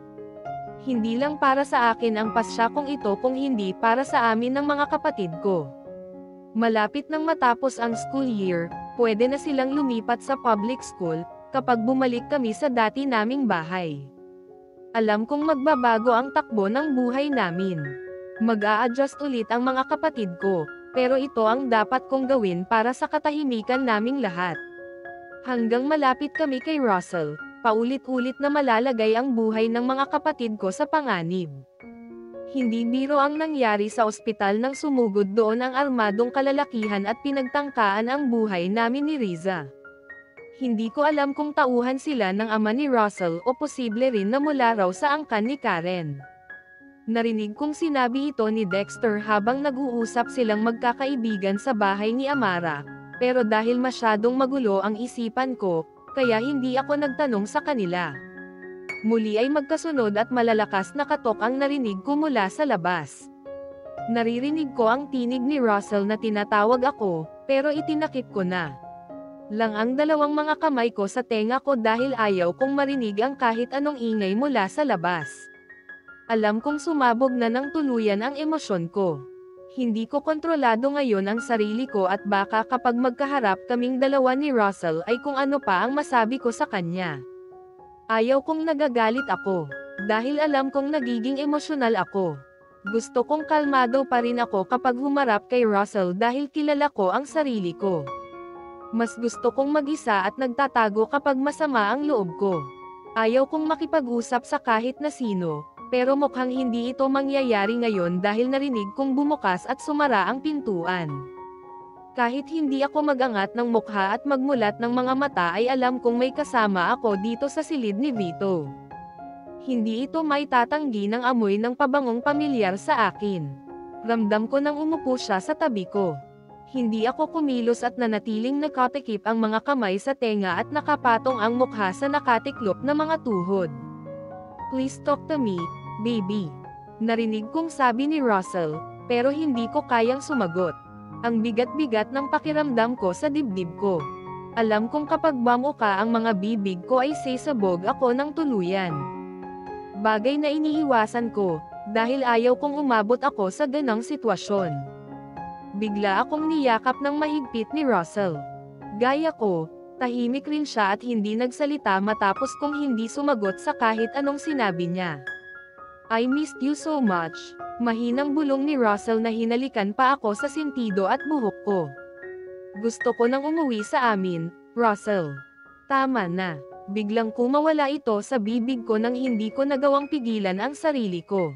Hindi lang para sa akin ang pasya kong ito kung hindi para sa amin ng mga kapatid ko. Malapit nang matapos ang school year, pwede na silang lumipat sa public school, kapag bumalik kami sa dati naming bahay. Alam kong magbabago ang takbo ng buhay namin. Mag-a-adjust ulit ang mga kapatid ko, pero ito ang dapat kong gawin para sa katahimikan naming lahat. Hanggang malapit kami kay Russell, paulit-ulit na malalagay ang buhay ng mga kapatid ko sa panganib. Hindi biro ang nangyari sa ospital nang sumugod doon ang armadong kalalakihan at pinagtangkaan ang buhay namin ni Riza. Hindi ko alam kung tauhan sila ng ama ni Russell o posible rin na mula raw sa angkan ni Karen. Narinig kong sinabi ito ni Dexter habang nag-uusap silang magkakaibigan sa bahay ni Amara, pero dahil masyadong magulo ang isipan ko, kaya hindi ako nagtanong sa kanila. Muli ay magkasunod at malalakas na katok ang narinig ko mula sa labas. Naririnig ko ang tinig ni Russell na tinatawag ako, pero itinakip ko na lang ang 2 mga kamay ko sa tenga ko dahil ayaw kong marinig ang kahit anong ingay mula sa labas. Alam kong sumabog na ng tuluyan ang emosyon ko. Hindi ko kontrolado ngayon ang sarili ko at baka kapag magkaharap kaming 2 ni Russell ay kung ano pa ang masabi ko sa kanya. Ayaw kong nagagalit ako, dahil alam kong nagiging emosyonal ako. Gusto kong kalmado pa rin ako kapag humarap kay Russell dahil kilala ko ang sarili ko. Mas gusto kong mag-isa at nagtatago kapag masama ang loob ko. Ayaw kong makipag-usap sa kahit na sino, pero mukhang hindi ito mangyayari ngayon dahil narinig kong bumukas at sumara ang pintuan. Kahit hindi ako magangat ng mukha at magmulat ng mga mata ay alam kong may kasama ako dito sa silid ni Vito. Hindi ito may tatanggi ng amoy ng pabangong pamilyar sa akin. Ramdam ko nang umupo siya sa tabi ko. Hindi ako kumilos at nanatiling nakatikip ang mga kamay sa tenga at nakapatong ang mukha sa nakatiklop na mga tuhod. "Please talk to me, baby." Narinig kong sabi ni Russell, pero hindi ko kayang sumagot. Ang bigat-bigat ng pakiramdam ko sa dibdib ko. Alam kong kapag bamuka ang mga bibig ko ay sasabog ako ng tuluyan. Bagay na iniiwasan ko, dahil ayaw kong umabot ako sa ganang sitwasyon. Bigla akong niyakap ng mahigpit ni Russell. Gaya ko, tahimik rin siya at hindi nagsalita matapos kong hindi sumagot sa kahit anong sinabi niya. "I missed you so much." Mahinang bulong ni Russell na hinalikan pa ako sa sentido at buhok ko. "Gusto ko nang umuwi sa amin, Russell. Tama na." Biglang kumawala ito sa bibig ko nang hindi ko nagawang pigilan ang sarili ko.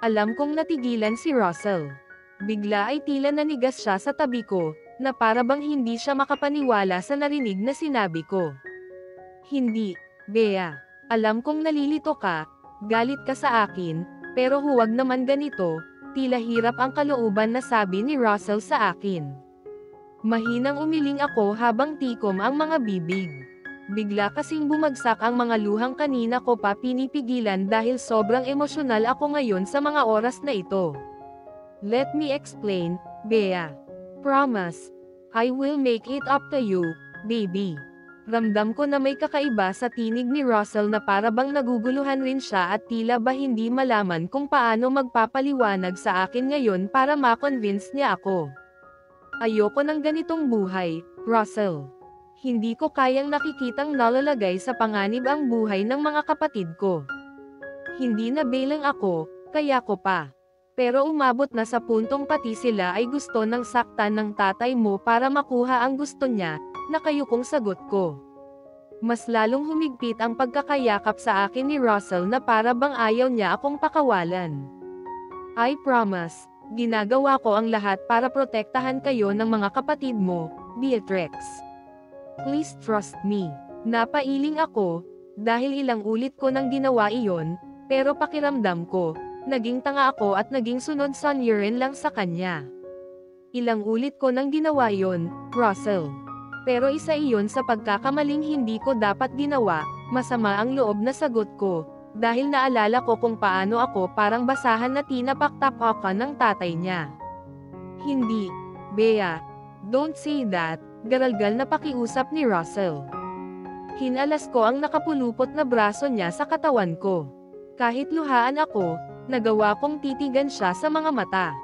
Alam kong natigilan si Russell. Bigla ay tila nanigas siya sa tabi ko, na para bang hindi siya makapaniwala sa narinig na sinabi ko. "Hindi, Bea. Alam kong nalilito ka, galit ka sa akin, pero huwag naman ganito." Tila hirap ang kalooban na sabi ni Russell sa akin. Mahinang umiling ako habang tikom ang mga bibig. Bigla kasing bumagsak ang mga luhang kanina ko pa pinipigilan dahil sobrang emosyonal ako ngayon sa mga oras na ito. "Let me explain, Bea. Promise. I will make it up to you, baby." Ramdam ko na may kakaiba sa tinig ni Russell na para bang naguguluhan rin siya at tila ba hindi malaman kung paano magpapaliwanag sa akin ngayon para ma-convince niya ako. Ayoko ng ganitong buhay, Russell. Hindi ko kayang nakikitang nalalagay sa panganib ang buhay ng mga kapatid ko. Hindi na bilang ako, kaya ko pa. Pero umabot na sa puntong pati sila ay gusto ng saktan ng tatay mo para makuha ang gusto niya, na kayo kong sagot ko. Mas lalong humigpit ang pagkakayakap sa akin ni Russell na para bang ayaw niya akong pakawalan. "I promise, ginagawa ko ang lahat para protektahan kayo ng mga kapatid mo, Beatrix." Please trust me. Napailing ako, dahil ilang ulit ko nang ginawa iyon, pero pakiramdam ko, naging tanga ako at naging sunod sunyerin lang sa kanya. Ilang ulit ko nang ginawa iyon, Russell. Pero isa iyon sa pagkakamaling hindi ko dapat ginawa, masama ang loob na sagot ko, dahil naalala ko kung paano ako parang basahan na tinapaktapakan ng tatay niya. Hindi, Bea. Don't say that, garalgal na pakiusap ni Russell. Hinalas ko ang nakapulupot na braso niya sa katawan ko. Kahit luhaan ako, nagawa kong titigan siya sa mga mata.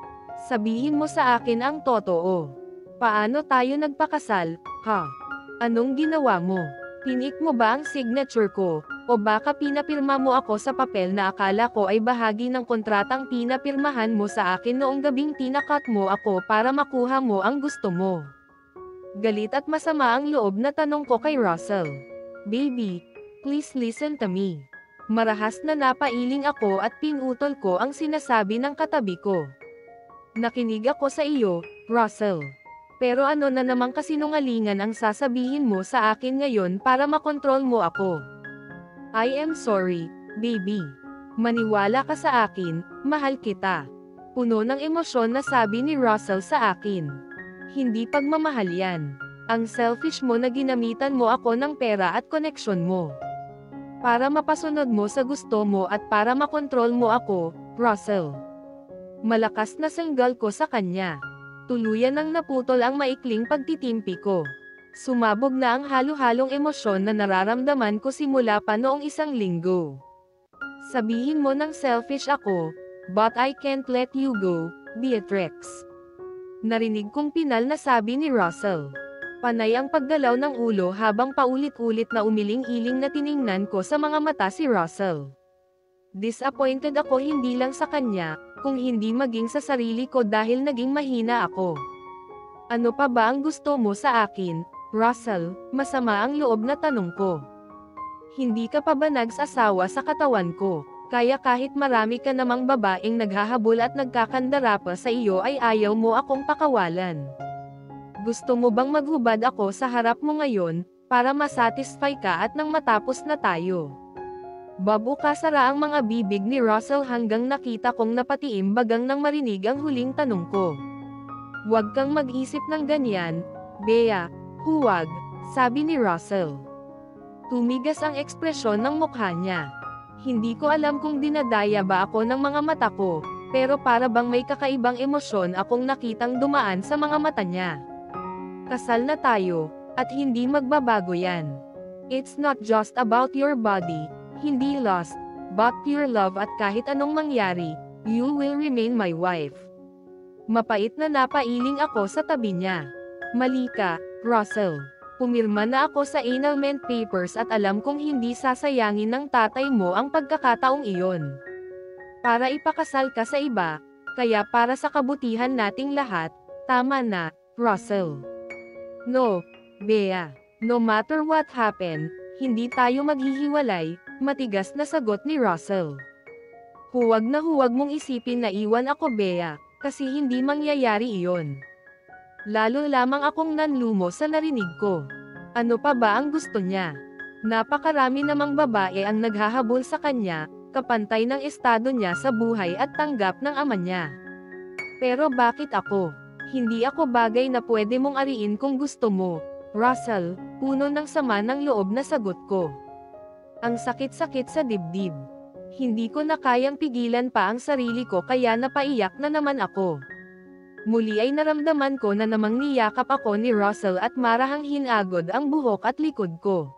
Sabihin mo sa akin ang totoo. Paano tayo nagpakasal, ha? Anong ginawa mo? Tinik mo ba ang signature ko, o baka pinapirma mo ako sa papel na akala ko ay bahagi ng kontratang pinapirmahan mo sa akin noong gabing tinakat mo ako para makuha mo ang gusto mo? Galit at masama ang loob na tanong ko kay Russell. Baby, please listen to me. Marahas na napailing ako at pinutol ko ang sinasabi ng katabi ko. Nakinig ako sa iyo, Russell. Pero ano na namang kasinungalingan ang sasabihin mo sa akin ngayon para makontrol mo ako? I am sorry, baby. Maniwala ka sa akin, mahal kita. Puno ng emosyon na sabi ni Russell sa akin. Hindi pagmamahal yan. Ang selfish mo na ginamitan mo ako ng pera at koneksyon mo. Para mapasunod mo sa gusto mo at para makontrol mo ako, Russell. Malakas na sanggal ko sa kanya. Tuluyan nang naputol ang maikling pagtitimpi ko. Sumabog na ang halo-halong emosyon na nararamdaman ko simula pa noong isang linggo. Sabihin mo ng selfish ako, but I can't let you go, Beatrix. Narinig kong pinal na sabi ni Russell. Panay ang paggalaw ng ulo habang paulit-ulit na umiling-iling na tiningnan ko sa mga mata si Russell. Disappointed ako hindi lang sa kanya, kung hindi maging sa sarili ko dahil naging mahina ako. Ano pa ba ang gusto mo sa akin, Russell? Masama ang loob na tanong ko. Hindi ka pa ba nagsasawa sa katawan ko? Kaya kahit marami ka namang babaeng naghahabol at nagkakandara pa sa iyo ay ayaw mo akong pakawalan. Gusto mo bang maghubad ako sa harap mo ngayon, para masatisfy ka at nang matapos na tayo? Babukasara ang mga bibig ni Russell hanggang nakita kong napatiim bagang nang marinig ang huling tanong ko. Huwag kang mag-isip ng ganyan, Bea, huwag, sabi ni Russell. Tumigas ang ekspresyon ng mukha niya. Hindi ko alam kung dinadaya ba ako ng mga mata ko, pero para bang may kakaibang emosyon akong nakitang dumaan sa mga mata niya. Kasal na tayo, at hindi magbabago yan. It's not just about your body, hindi lust, but pure love at kahit anong mangyari, you will remain my wife. Mapait na napailing ako sa tabi niya. Mali ka, Russell. Pumirma na ako sa annulment papers at alam kong hindi sasayangin ng tatay mo ang pagkakataong iyon. Para ipakasal ka sa iba, kaya para sa kabutihan nating lahat, tama na, Russell. No, Bea. No matter what happen, hindi tayo maghihiwalay, matigas na sagot ni Russell. Huwag mong isipin na iwan ako, Bea, kasi hindi mangyayari iyon. Lalo lamang akong nanlumo sa narinig ko. Ano pa ba ang gusto niya? Napakarami namang babae ang naghahabol sa kanya, kapantay ng estado niya sa buhay at tanggap ng ama niya. Pero bakit ako? Hindi ako bagay na pwede mong ariin kung gusto mo, Russell, puno ng sama ng loob na sagot ko. Ang sakit-sakit sa dibdib. Hindi ko na kayang pigilan pa ang sarili ko kaya napaiyak na naman ako. Muli ay naramdaman ko na namang niyakap ako ni Russell at marahang hinagod ang buhok at likod ko.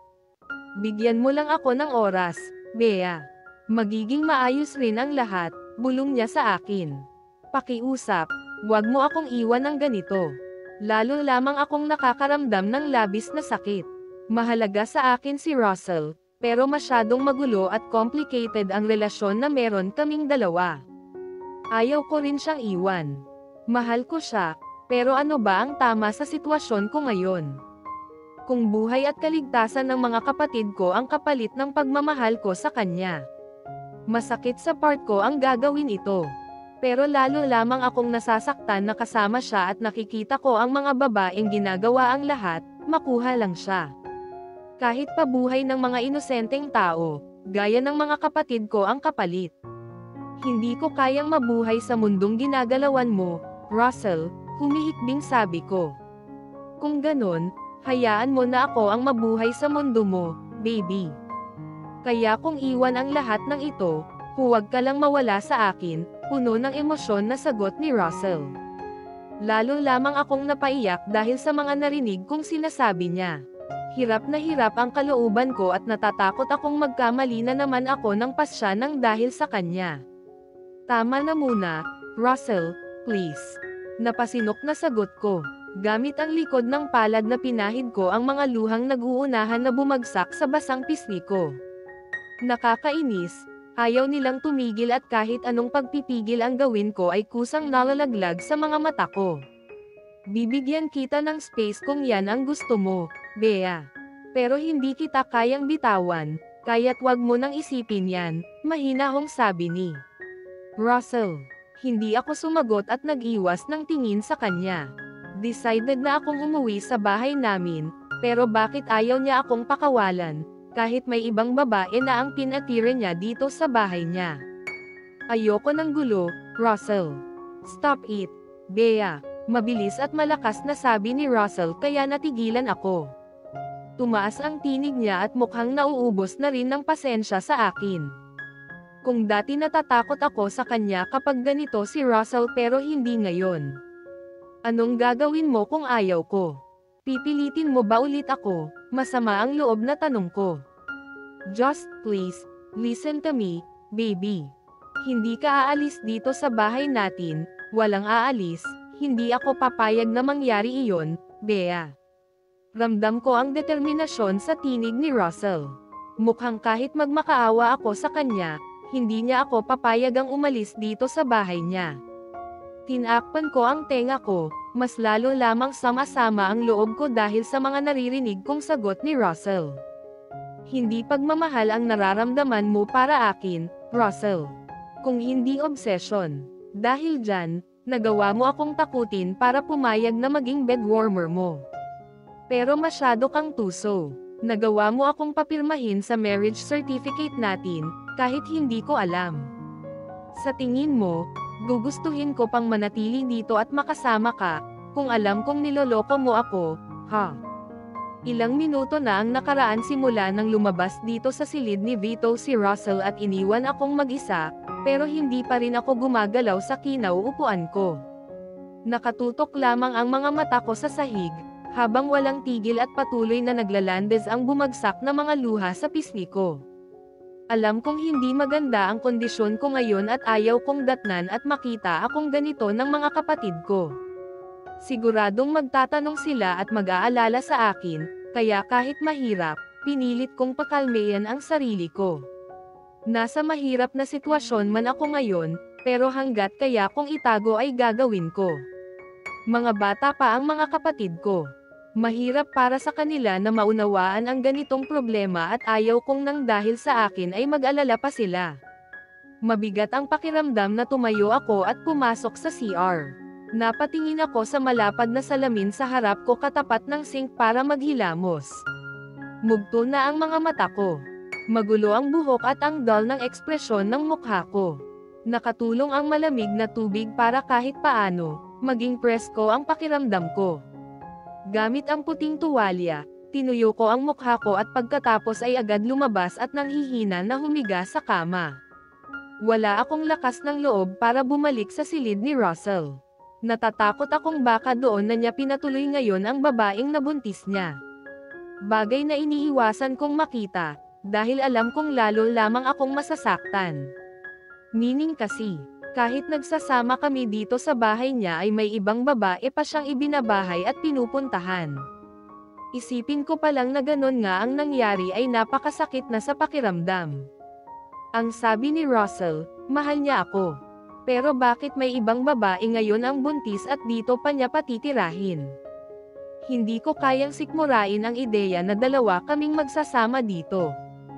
Bigyan mo lang ako ng oras, Bea. Magiging maayos rin ang lahat, bulong niya sa akin. Pakiusap, huwag mo akong iwan ng ganito. Lalo lamang akong nakakaramdam ng labis na sakit. Mahalaga sa akin si Russell, pero masyadong magulo at complicated ang relasyon na meron kaming dalawa. Ayaw ko rin siyang iwan. Mahal ko siya, pero ano ba ang tama sa sitwasyon ko ngayon? Kung buhay at kaligtasan ng mga kapatid ko ang kapalit ng pagmamahal ko sa kanya. Masakit sa part ko ang gagawin ito. Pero lalo lamang akong nasasaktan na kasama siya at nakikita ko ang mga babaeng ginagawa ang lahat, makuha lang siya. Kahit pabuhay ng mga inosenteng tao, gaya ng mga kapatid ko ang kapalit. Hindi ko kayang mabuhay sa mundong ginagalawan mo, Russell, humihikbing sabi ko. Kung ganon, hayaan mo na ako ang mabuhay sa mundo mo, baby. Kaya kung iwan ang lahat ng ito, huwag ka lang mawala sa akin, puno ng emosyon na sagot ni Russell. Lalo lamang akong napaiyak dahil sa mga narinig kong sinasabi niya. Hirap na hirap ang kalooban ko at natatakot akong magkamali na naman ako ng pasya ng dahil sa kanya. Tama na muna, Russell, please. Napasinok na sagot ko. Gamit ang likod ng palad na pinahid ko ang mga luhang nag-uunahan na bumagsak sa basang pisngi ko. Nakakainis, ayaw nilang tumigil at kahit anong pagpipigil ang gawin ko ay kusang nalalaglag sa mga mata ko. Bibigyan kita ng space kung yan ang gusto mo, Bea. Pero hindi kita kayang bitawan, kaya't wag mo nang isipin yan, mahinahong sabi ni Russell. Hindi ako sumagot at nag-iwas ng tingin sa kanya. Decided na akong umuwi sa bahay namin, pero bakit ayaw niya akong pakawalan, kahit may ibang babae na ang pinatira niya dito sa bahay niya. Ayoko ng gulo, Russell. Stop it, Bea. Mabilis at malakas na sabi ni Russell kaya natigilan ako. Tumaas ang tinig niya at mukhang nauubos na rin ng pasensya sa akin. Kung dati natatakot ako sa kanya kapag ganito si Russell pero hindi ngayon. Anong gagawin mo kung ayaw ko? Pipilitin mo ba ulit ako? Masama ang loob na tanong ko. Just please, listen to me, baby. Hindi ka aalis dito sa bahay natin, walang aalis, hindi ako papayag na mangyari iyon, Bea. Ramdam ko ang determinasyon sa tinig ni Russell. Mukhang kahit magmakaawa ako sa kanya, hindi niya ako papayagang umalis dito sa bahay niya. Tinakpan ko ang tenga ko, mas lalo lamang sama-sama ang loob ko dahil sa mga naririnig kong sagot ni Russell. Hindi pagmamahal ang nararamdaman mo para akin, Russell. Kung hindi obsession. Dahil dyan, nagawa mo akong takutin para pumayag na maging bedwarmer mo. Pero masyado kang tuso. Nagawa mo akong papirmahin sa marriage certificate natin, kahit hindi ko alam. Sa tingin mo, gugustuhin ko pang manatili dito at makasama ka, kung alam kong niloloko mo ako, ha? Ilang minuto na ang nakaraan simula nang lumabas dito sa silid ni Vito si Russell at iniwan akong mag-isa, pero hindi pa rin ako gumagalaw sa kinauupuan ko. Nakatutok lamang ang mga mata ko sa sahig, habang walang tigil at patuloy na naglalandes ang bumagsak na mga luha sa pisngi ko. Alam kong hindi maganda ang kondisyon ko ngayon at ayaw kong datnan at makita akong ganito ng mga kapatid ko. Siguradong magtatanong sila at mag-aalala sa akin, kaya kahit mahirap, pinilit kong pakalmeyan ang sarili ko. Nasa mahirap na sitwasyon man ako ngayon, pero hanggat kaya kong itago ay gagawin ko. Mga bata pa ang mga kapatid ko. Mahirap para sa kanila na maunawaan ang ganitong problema at ayaw kong nang dahil sa akin ay mag-alala pa sila. Mabigat ang pakiramdam na tumayo ako at pumasok sa CR. Napatingin ako sa malapad na salamin sa harap ko katapat ng sink para maghilamos. Mugto na ang mga mata ko. Magulo ang buhok at ang dull ng ekspresyon ng mukha ko. Nakatulong ang malamig na tubig para kahit paano, maging presko ang pakiramdam ko. Gamit ang puting tuwalya, tinuyo ko ang mukha ko at pagkatapos ay agad lumabas at nanghihina na humiga sa kama. Wala akong lakas ng loob para bumalik sa silid ni Russell. Natatakot akong baka doon na niya pinatuloy ngayon ang babaeng nabuntis niya. Bagay na iniiwasan kong makita, dahil alam kong lalo lamang akong masasaktan. Meaning kasi, kahit nagsasama kami dito sa bahay niya ay may ibang babae pa siyang ibinabahay at pinupuntahan. Isipin ko pa lang na ganon nga ang nangyari ay napakasakit na sa pakiramdam. Ang sabi ni Russell, mahal niya ako. Pero bakit may ibang babae ngayon ang buntis at dito pa niya patitirahin? Hindi ko kayang sikmurain ang ideya na dalawa kaming magsasama dito.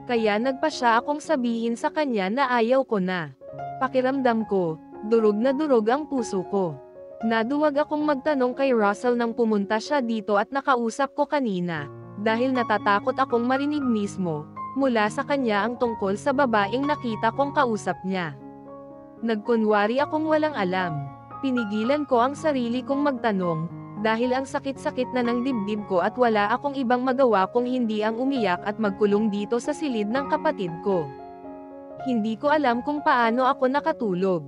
Kaya nagpasya akong sabihin sa kanya na ayaw ko na. Pakiramdam ko, durog na durog ang puso ko. Naduwag akong magtanong kay Russell nang pumunta siya dito at nakausap ko kanina, dahil natatakot akong marinig mismo, mula sa kanya ang tungkol sa babaeng nakita kong kausap niya. Nagkunwari akong walang alam. Pinigilan ko ang sarili kong magtanong, dahil ang sakit-sakit na ng dibdib ko at wala akong ibang magawa kung hindi ang umiyak at magkulong dito sa silid ng kapatid ko. Hindi ko alam kung paano ako nakatulog.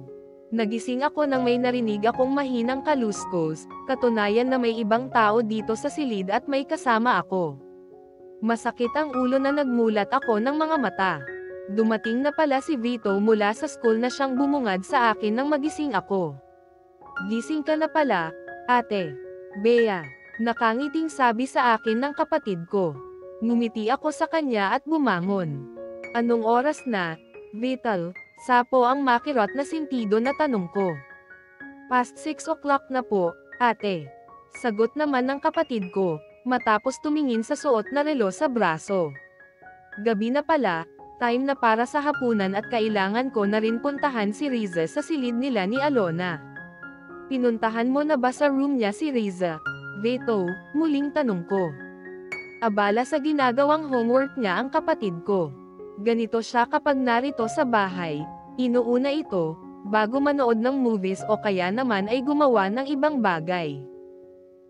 Nagising ako nang may narinig akong mahinang kaluskos, katunayan na may ibang tao dito sa silid at may kasama ako. Masakit ang ulo na nagmulat ako ng mga mata. Dumating na pala si Vito mula sa school na siyang bumungad sa akin nang magising ako. Gising ka na pala, ate. Bea. Nakangiting sabi sa akin ng kapatid ko. Ngumiti ako sa kanya at bumangon. Anong oras na, Vital? Sapo ang makirot na sintido na tanong ko. Past 6 o'clock na po, ate. Sagot naman ng kapatid ko, matapos tumingin sa suot na relo sa braso. Gabi na pala, time na para sa hapunan at kailangan ko na rin puntahan si Riza sa silid nila ni Alona. Pinuntahan mo na ba sa room niya si Riza? Vito, muling tanong ko. Abala sa ginagawang homework niya ang kapatid ko. Ganito siya kapag narito sa bahay, inuuna ito, bago manood ng movies o kaya naman ay gumawa ng ibang bagay.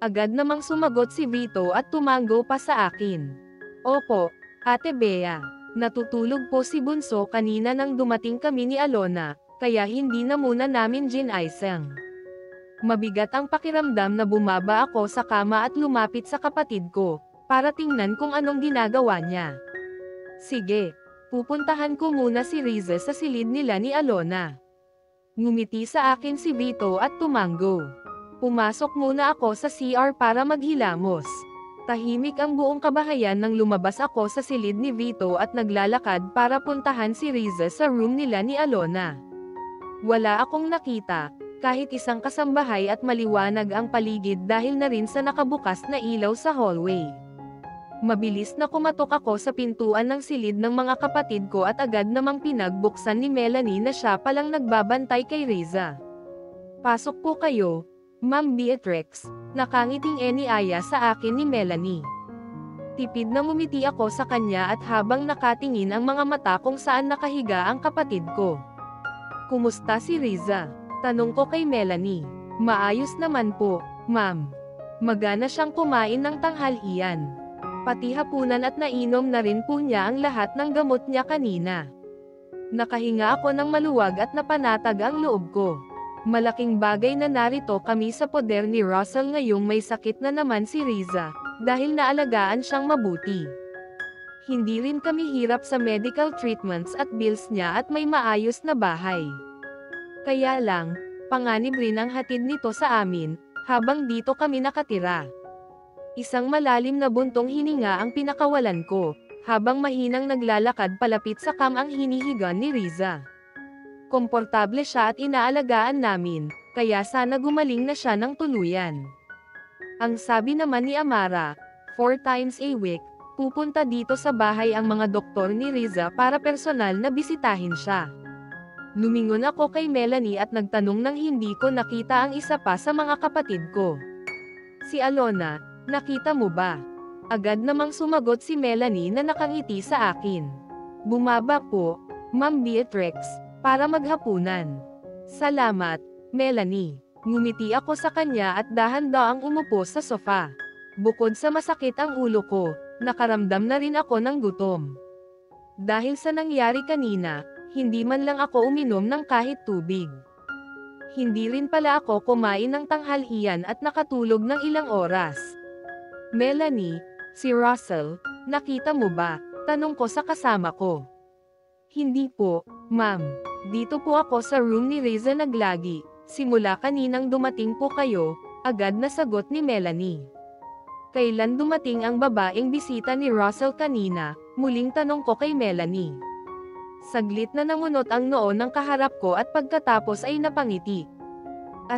Agad namang sumagot si Vito at tumango pa sa akin. Opo, Ate Bea, natutulog po si Bunso kanina nang dumating kami ni Alona, kaya hindi na muna namin ginaisang. Mabigat ang pakiramdam na bumaba ako sa kama at lumapit sa kapatid ko, para tingnan kung anong ginagawa niya. Sige. Pupuntahan ko muna si Riza sa silid nila ni Alona. Ngumiti sa akin si Vito at tumango. Pumasok muna ako sa CR para maghilamos. Tahimik ang buong kabahayan nang lumabas ako sa silid ni Vito at naglalakad para puntahan si Riza sa room nila ni Alona. Wala akong nakita, kahit isang kasambahay at maliwanag ang paligid dahil na rin sa nakabukas na ilaw sa hallway. Mabilis na kumatok ako sa pintuan ng silid ng mga kapatid ko at agad namang pinagbuksan ni Melanie na siya palang nagbabantay kay Riza. Pasok po kayo, Ma'am Beatrix, nakangiting iniaya sa akin ni Melanie. Tipid na ngumiti ako sa kanya at habang nakatingin ang mga mata kung saan nakahiga ang kapatid ko. Kumusta si Riza? Tanong ko kay Melanie. Maayos naman po, ma'am. Magana siyang kumain ng tanghalian. Pati hapunan at nainom na rin po niya ang lahat ng gamot niya kanina. Nakahinga ako ng maluwag at napanatag ang loob ko. Malaking bagay na narito kami sa poder ni Russell ngayong may sakit na naman si Riza, dahil naalagaan siyang mabuti. Hindi rin kami hirap sa medical treatments at bills niya at may maayos na bahay. Kaya lang, panganib rin ang hatid nito sa amin, habang dito kami nakatira. Isang malalim na buntong hininga ang pinakawalan ko, habang mahinang naglalakad palapit sa ang hinihigan ni Riza. Komportable siya at inaalagaan namin, kaya sana gumaling na siya ng tuluyan. Ang sabi naman ni Amara, 4 times a week, pupunta dito sa bahay ang mga doktor ni Riza para personal na bisitahin siya. Lumingon ako kay Melanie at nagtanong nang hindi ko nakita ang isa pa sa mga kapatid ko. Si Alona, nakita mo ba? Agad namang sumagot si Melanie na nakangiti sa akin. Bumaba po, Ma'am Beatrix, para maghapunan. Salamat, Melanie. Ngumiti ako sa kanya at dahan-daang umupo sa sofa. Bukod sa masakit ang ulo ko, nakaramdam na rin ako ng gutom. Dahil sa nangyari kanina, hindi man lang ako uminom ng kahit tubig. Hindi rin pala ako kumain ng tanghalian at nakatulog ng ilang oras. Melanie, si Russell, nakita mo ba? Tanong ko sa kasama ko. Hindi po, ma'am. Dito po ako sa room ni Riza naglagi. Simula kaninang dumating po kayo, agad na sagot ni Melanie. Kailan dumating ang babaeng bisita ni Russell kanina? Muling tanong ko kay Melanie. Saglit na nangunot ang noo ng kaharap ko at pagkatapos ay napangiti.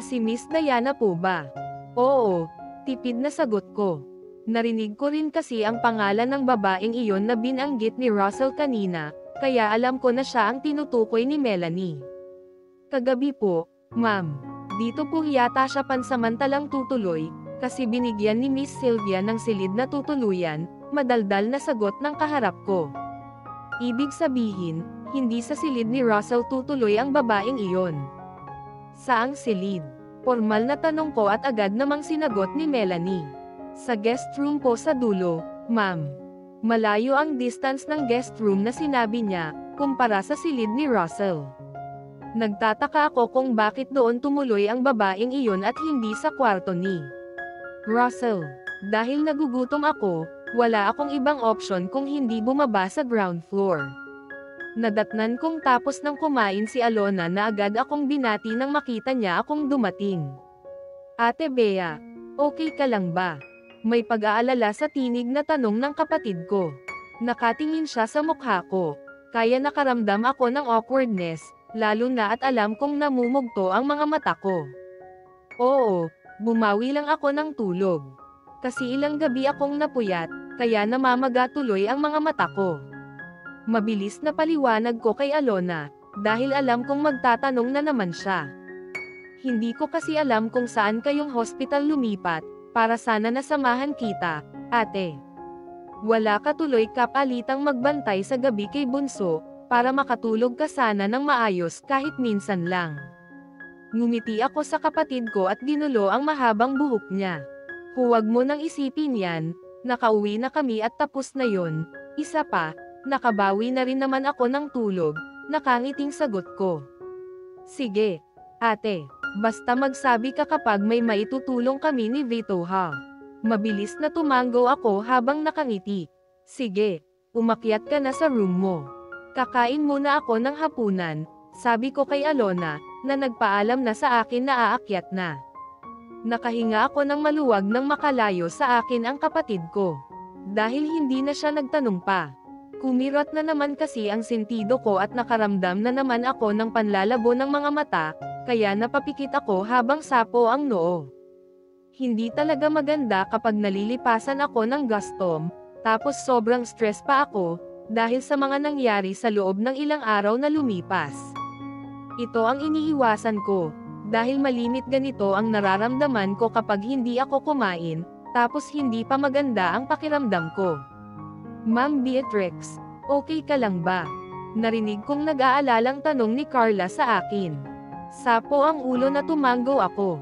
Si Miss Diana po ba? Oo, tipid na sagot ko. Narinig ko rin kasi ang pangalan ng babaeng iyon na binanggit ni Russell kanina, kaya alam ko na siya ang tinutukoy ni Melanie. Kagabi po, ma'am. Dito po yata siya pansamantalang tutuloy, kasi binigyan ni Miss Sylvia ng silid na tutuluyan, madaldal na sagot ng kaharap ko. Ibig sabihin, hindi sa silid ni Russell tutuloy ang babaeng iyon. Saang silid? Formal na tanong ko at agad namang sinagot ni Melanie. Sa guest room po sa dulo, ma'am. Malayo ang distance ng guest room na sinabi niya, kumpara sa silid ni Russell. Nagtataka ako kung bakit doon tumuloy ang babaeng iyon at hindi sa kwarto ni Russell. Dahil nagugutom ako, wala akong ibang option kung hindi bumaba sa ground floor. Nadatnan kong tapos nang kumain si Alona na agad akong binati nang makita niya akong dumating. Ate Bea, okay ka lang ba? May pag-aalala sa tinig na tanong ng kapatid ko. Nakatingin siya sa mukha ko. Kaya nakaramdam ako ng awkwardness, lalo na at alam kong namumugto ang mga mata ko. Oo, bumawi lang ako ng tulog. Kasi ilang gabi akong napuyat, kaya namamaga tuloy ang mga mata ko. Mabilis na paliwanag ko kay Alona, dahil alam kong magtatanong na naman siya. Hindi ko kasi alam kung saan kayong hospital lumipat, para sana nasamahan kita, ate. Wala ka tuloy kapalitang magbantay sa gabi kay Bunso, para makatulog ka sana ng maayos kahit minsan lang. Ngumiti ako sa kapatid ko at ginulo ang mahabang buhok niya. Huwag mo nang isipin yan, nakauwi na kami at tapos na yon. Isa pa, nakabawi na rin naman ako ng tulog, nakangiting sagot ko. Sige, ate, basta magsabi ka kapag may maitutulong kami ni Vito ha. Mabilis na tumango ako habang nakangiti. Sige, umakyat ka na sa room mo. Kakain muna ako ng hapunan, sabi ko kay Alona, na nagpaalam na sa akin na aakyat na. Nakahinga ako ng maluwag nang makalayo sa akin ang kapatid ko. Dahil hindi na siya nagtanong pa. Kumirot na naman kasi ang sentido ko at nakaramdam na naman ako ng panlalabo ng mga mata, kaya napapikit ako habang sapo ang noo. Hindi talaga maganda kapag nalilipasan ako ng gustom, tapos sobrang stress pa ako, dahil sa mga nangyari sa loob ng ilang araw na lumipas. Ito ang iniiwasan ko, dahil malimit ganito ang nararamdaman ko kapag hindi ako kumain, tapos hindi pa maganda ang pakiramdam ko. Ma'am Beatrix, okay ka lang ba? Narinig kong nag-aalalang tanong ni Carla sa akin. Sapo ang ulo na tumango ako.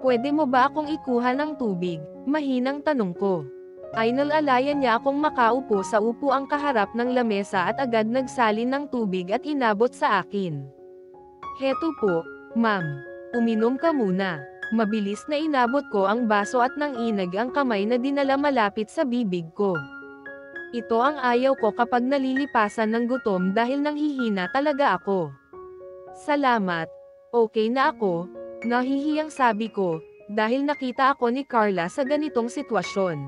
Pwede mo ba akong ikuha ng tubig? Mahinang tanong ko. Ay nalalayan niya akong makaupo sa upuang kaharap ng lamesa at agad nagsalin ng tubig at inabot sa akin. Heto po, ma'am. Uminom ka muna. Mabilis na inabot ko ang baso at nang inag ang kamay na dinala malapit sa bibig ko. Ito ang ayaw ko kapag nalilipasan ng gutom dahil nanghihina talaga ako. Salamat. Okay na ako. Nahihiyang sabi ko, dahil nakita ako ni Carla sa ganitong sitwasyon.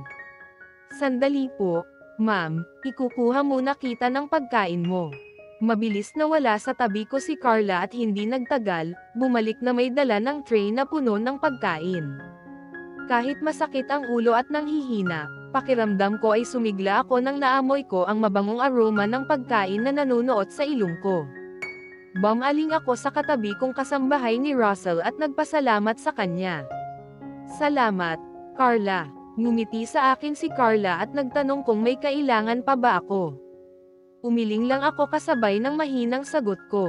Sandali po, ma'am, ikukuha muna kita ng pagkain mo. Mabilis na wala sa tabi ko si Carla at hindi nagtagal, bumalik na may dala ng tray na puno ng pagkain. Kahit masakit ang ulo at nanghihina, pakiramdam ko ay sumigla ako nang naamoy ko ang mabangong aroma ng pagkain na nanunuot sa ilong ko. Bumaling ako sa katabi kong kasambahay ni Russell at nagpasalamat sa kanya. Salamat, Carla. Ngumiti sa akin si Carla at nagtanong kung may kailangan pa ba ako. Umiling lang ako kasabay ng mahinang sagot ko.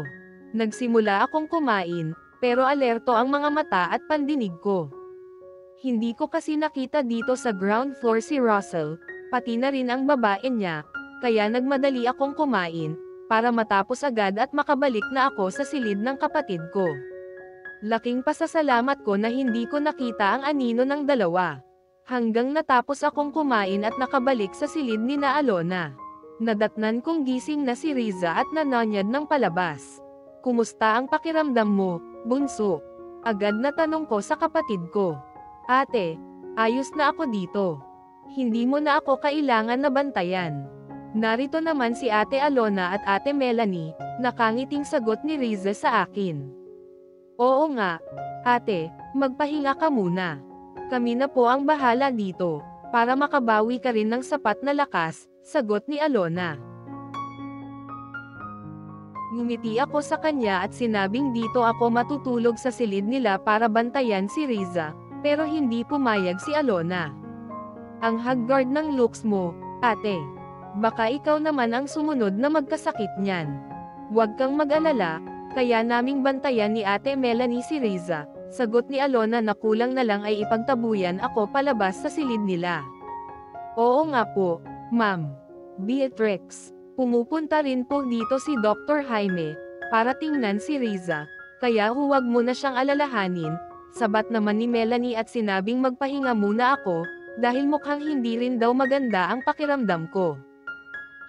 Nagsimula akong kumain, pero alerto ang mga mata at pandinig ko. Hindi ko kasi nakita dito sa ground floor si Russell, pati na rin ang babae niya, kaya nagmadali akong kumain, para matapos agad at makabalik na ako sa silid ng kapatid ko. Laking pasasalamat ko na hindi ko nakita ang anino ng dalawa. Hanggang natapos akong kumain at nakabalik sa silid ni na Alona. Nadatnan kong gising na si Riza at nananyad ng palabas. Kumusta ang pakiramdam mo, bunso? Agad na tanong ko sa kapatid ko. Ate, ayos na ako dito. Hindi mo na ako kailangan na bantayan. Narito naman si Ate Alona at Ate Melanie, nakangiting sagot ni Riza sa akin. Oo nga, ate, magpahinga ka muna. Kami na po ang bahala dito, para makabawi ka rin ng sapat na lakas, sagot ni Alona. Ngumiti ako sa kanya at sinabing dito ako matutulog sa silid nila para bantayan si Riza, pero hindi pumayag si Alona. Ang haggard ng looks mo, ate. Baka ikaw naman ang sumunod na magkasakit niyan. Huwag kang mag-alala, kaya naming bantayan ni Ate Melanie si Riza. Sagot ni Alona na kulang na lang ay ipagtabuyan ako palabas sa silid nila. Oo nga po, ma'am. Beatrix, pumupunta rin po dito si Dr. Jaime, para tingnan si Riza, kaya huwag mo na siyang alalahanin. Sabat naman ni Melanie at sinabing magpahinga muna ako, dahil mukhang hindi rin daw maganda ang pakiramdam ko.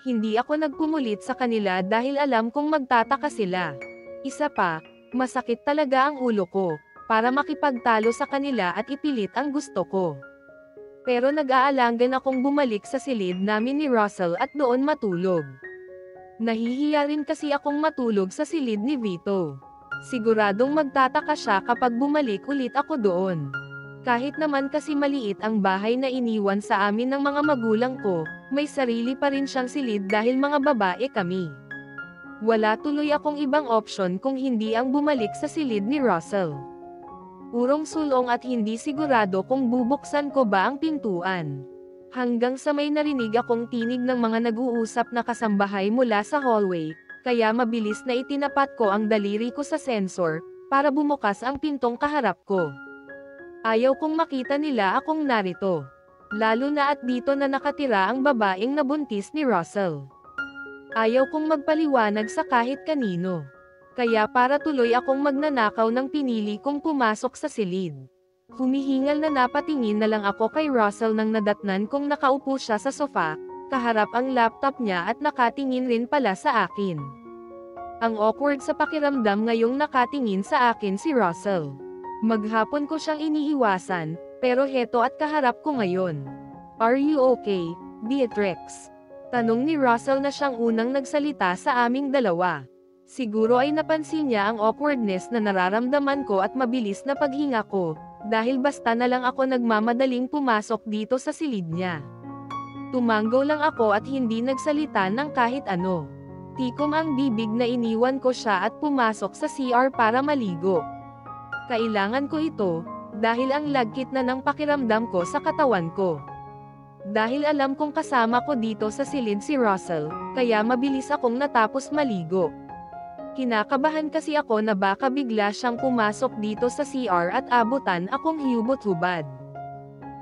Hindi ako nagpumulit sa kanila dahil alam kong magtataka sila. Isa pa, masakit talaga ang ulo ko, para makipagtalo sa kanila at ipilit ang gusto ko. Pero nag-aalangan akong bumalik sa silid namin ni Russell at doon matulog. Nahihiya rin kasi akong matulog sa silid ni Vito. Siguradong magtataka siya kapag bumalik ulit ako doon. Kahit naman kasi maliit ang bahay na iniwan sa amin ng mga magulang ko, may sarili pa rin siyang silid dahil mga babae kami. Wala tuloy akong ibang option kung hindi ang bumalik sa silid ni Russell. Urong sulong at hindi sigurado kung bubuksan ko ba ang pintuan. Hanggang sa may narinig akong tinig ng mga nag-uusap na kasambahay mula sa hallway, kaya mabilis na itinapat ko ang daliri ko sa sensor, para bumukas ang pintong kaharap ko. Ayaw kong makita nila akong narito. Lalo na at dito na nakatira ang babaeng nabuntis ni Russell. Ayaw kong magpaliwanag sa kahit kanino. Kaya para tuloy akong magnanakaw ng pinili kong pumasok sa silid. Humihingal na napatingin na lang ako kay Russell nang nadatnan kong nakaupo siya sa sofa, kaharap ang laptop niya at nakatingin rin pala sa akin. Ang awkward sa pakiramdam ngayong nakatingin sa akin si Russell. Maghapon ko siyang iniiwasan, pero heto at kaharap ko ngayon. Are you okay, Beatrix? Tanong ni Russell na siyang unang nagsalita sa aming dalawa. Siguro ay napansin niya ang awkwardness na nararamdaman ko at mabilis na paghinga ko, dahil basta na lang ako nagmamadaling pumasok dito sa silid niya. Tumanggo lang ako at hindi nagsalita ng kahit ano. Tikom ang bibig na iniwan ko siya at pumasok sa CR para maligo. Kailangan ko ito, dahil ang lagkit na ng pakiramdam ko sa katawan ko. Dahil alam kong kasama ko dito sa silid si Russell, kaya mabilis akong natapos maligo. Kinakabahan kasi ako na baka bigla siyang pumasok dito sa CR at abutan akong hiyubot-hubad.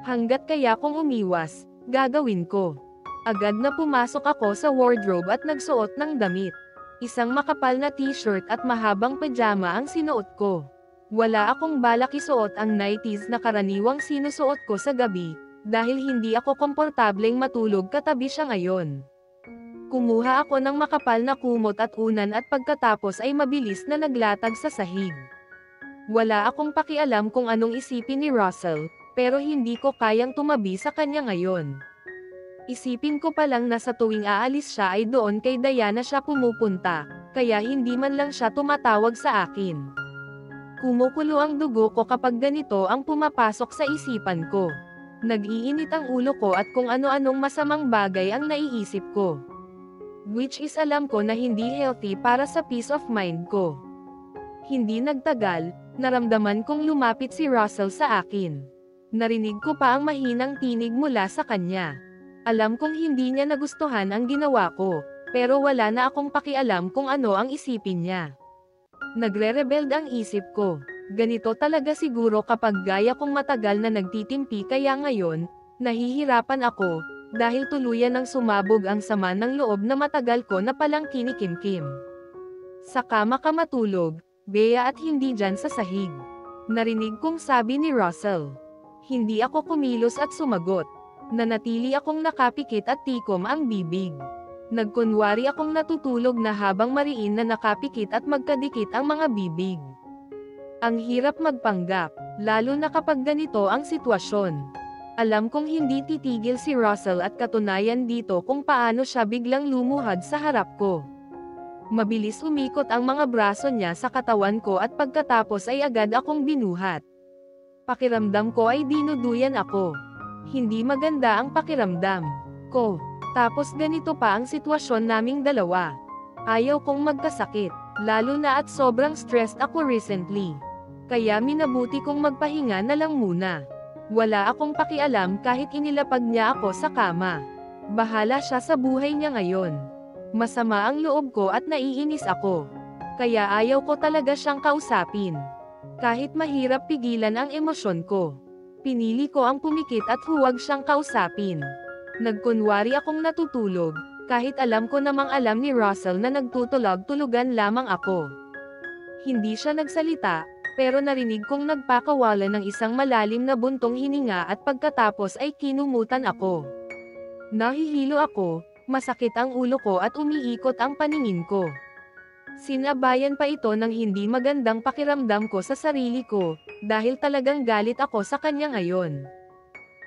Hanggat kaya kong umiwas, gagawin ko. Agad na pumasok ako sa wardrobe at nagsuot ng damit. Isang makapal na t-shirt at mahabang pajama ang sinuot ko. Wala akong balak isuot ang nighties na karaniwang sinusuot ko sa gabi, dahil hindi ako komportableng matulog katabi siya ngayon. Kumuha ako ng makapal na kumot at unan at pagkatapos ay mabilis na naglatag sa sahig. Wala akong pakialam kung anong isipin ni Russell, pero hindi ko kayang tumabi sa kanya ngayon. Isipin ko palang na sa tuwing aalis siya ay doon kay Diana siya pumupunta, kaya hindi man lang siya tumatawag sa akin. Kumukulo ang dugo ko kapag ganito ang pumapasok sa isipan ko. Nag-iinit ang ulo ko at kung ano-anong masamang bagay ang naiisip ko. Which is alam ko na hindi healthy para sa peace of mind ko. Hindi nagtagal, naramdaman kong lumapit si Russell sa akin. Narinig ko pa ang mahinang tinig mula sa kanya. Alam kong hindi niya nagustuhan ang ginawa ko, pero wala na akong pakialam kung ano ang isipin niya. Nagre-rebeld ang isip ko. Ganito talaga siguro kapag gaya kong matagal na nagtitimpi kaya ngayon, nahihirapan ako, dahil tuluyan ng sumabog ang sama ng loob na matagal ko na palang kinikimkim. Sa kama ka matulog, Bea, at hindi dyan sa sahig. Narinig kong sabi ni Russell. Hindi ako kumilos at sumagot. Nanatili akong nakapikit at tikom ang bibig. Nagkunwari akong natutulog na habang mariin na nakapikit at magkadikit ang mga bibig. Ang hirap magpanggap, lalo na kapag ganito ang sitwasyon. Alam kong hindi titigil si Russell at katunayan dito kung paano siya biglang lumuhad sa harap ko. Mabilis umikot ang mga braso niya sa katawan ko at pagkatapos ay agad akong binuhat. Pakiramdam ko ay dinuduyan ako. Hindi maganda ang pakiramdam ko. Tapos ganito pa ang sitwasyon naming dalawa. Ayaw kong magkasakit, lalo na at sobrang stressed ako recently. Kaya minabuti kong magpahinga na lang muna. Wala akong pakialam kahit inilapag niya ako sa kama. Bahala siya sa buhay niya ngayon. Masama ang loob ko at naiinis ako. Kaya ayaw ko talaga siyang kausapin. Kahit mahirap pigilan ang emosyon ko. Pinili ko ang pumikit at huwag siyang kausapin. Nagkunwari akong natutulog, kahit alam ko namang alam ni Russell na nagtutulog-tulugan lamang ako. Hindi siya nagsalita, pero narinig kong nagpakawala ng isang malalim na buntong hininga at pagkatapos ay kinumutan ako. Nahihilo ako, masakit ang ulo ko at umiikot ang paningin ko. Sinabayan pa ito ng hindi magandang pakiramdam ko sa sarili ko, dahil talagang galit ako sa kanya ngayon.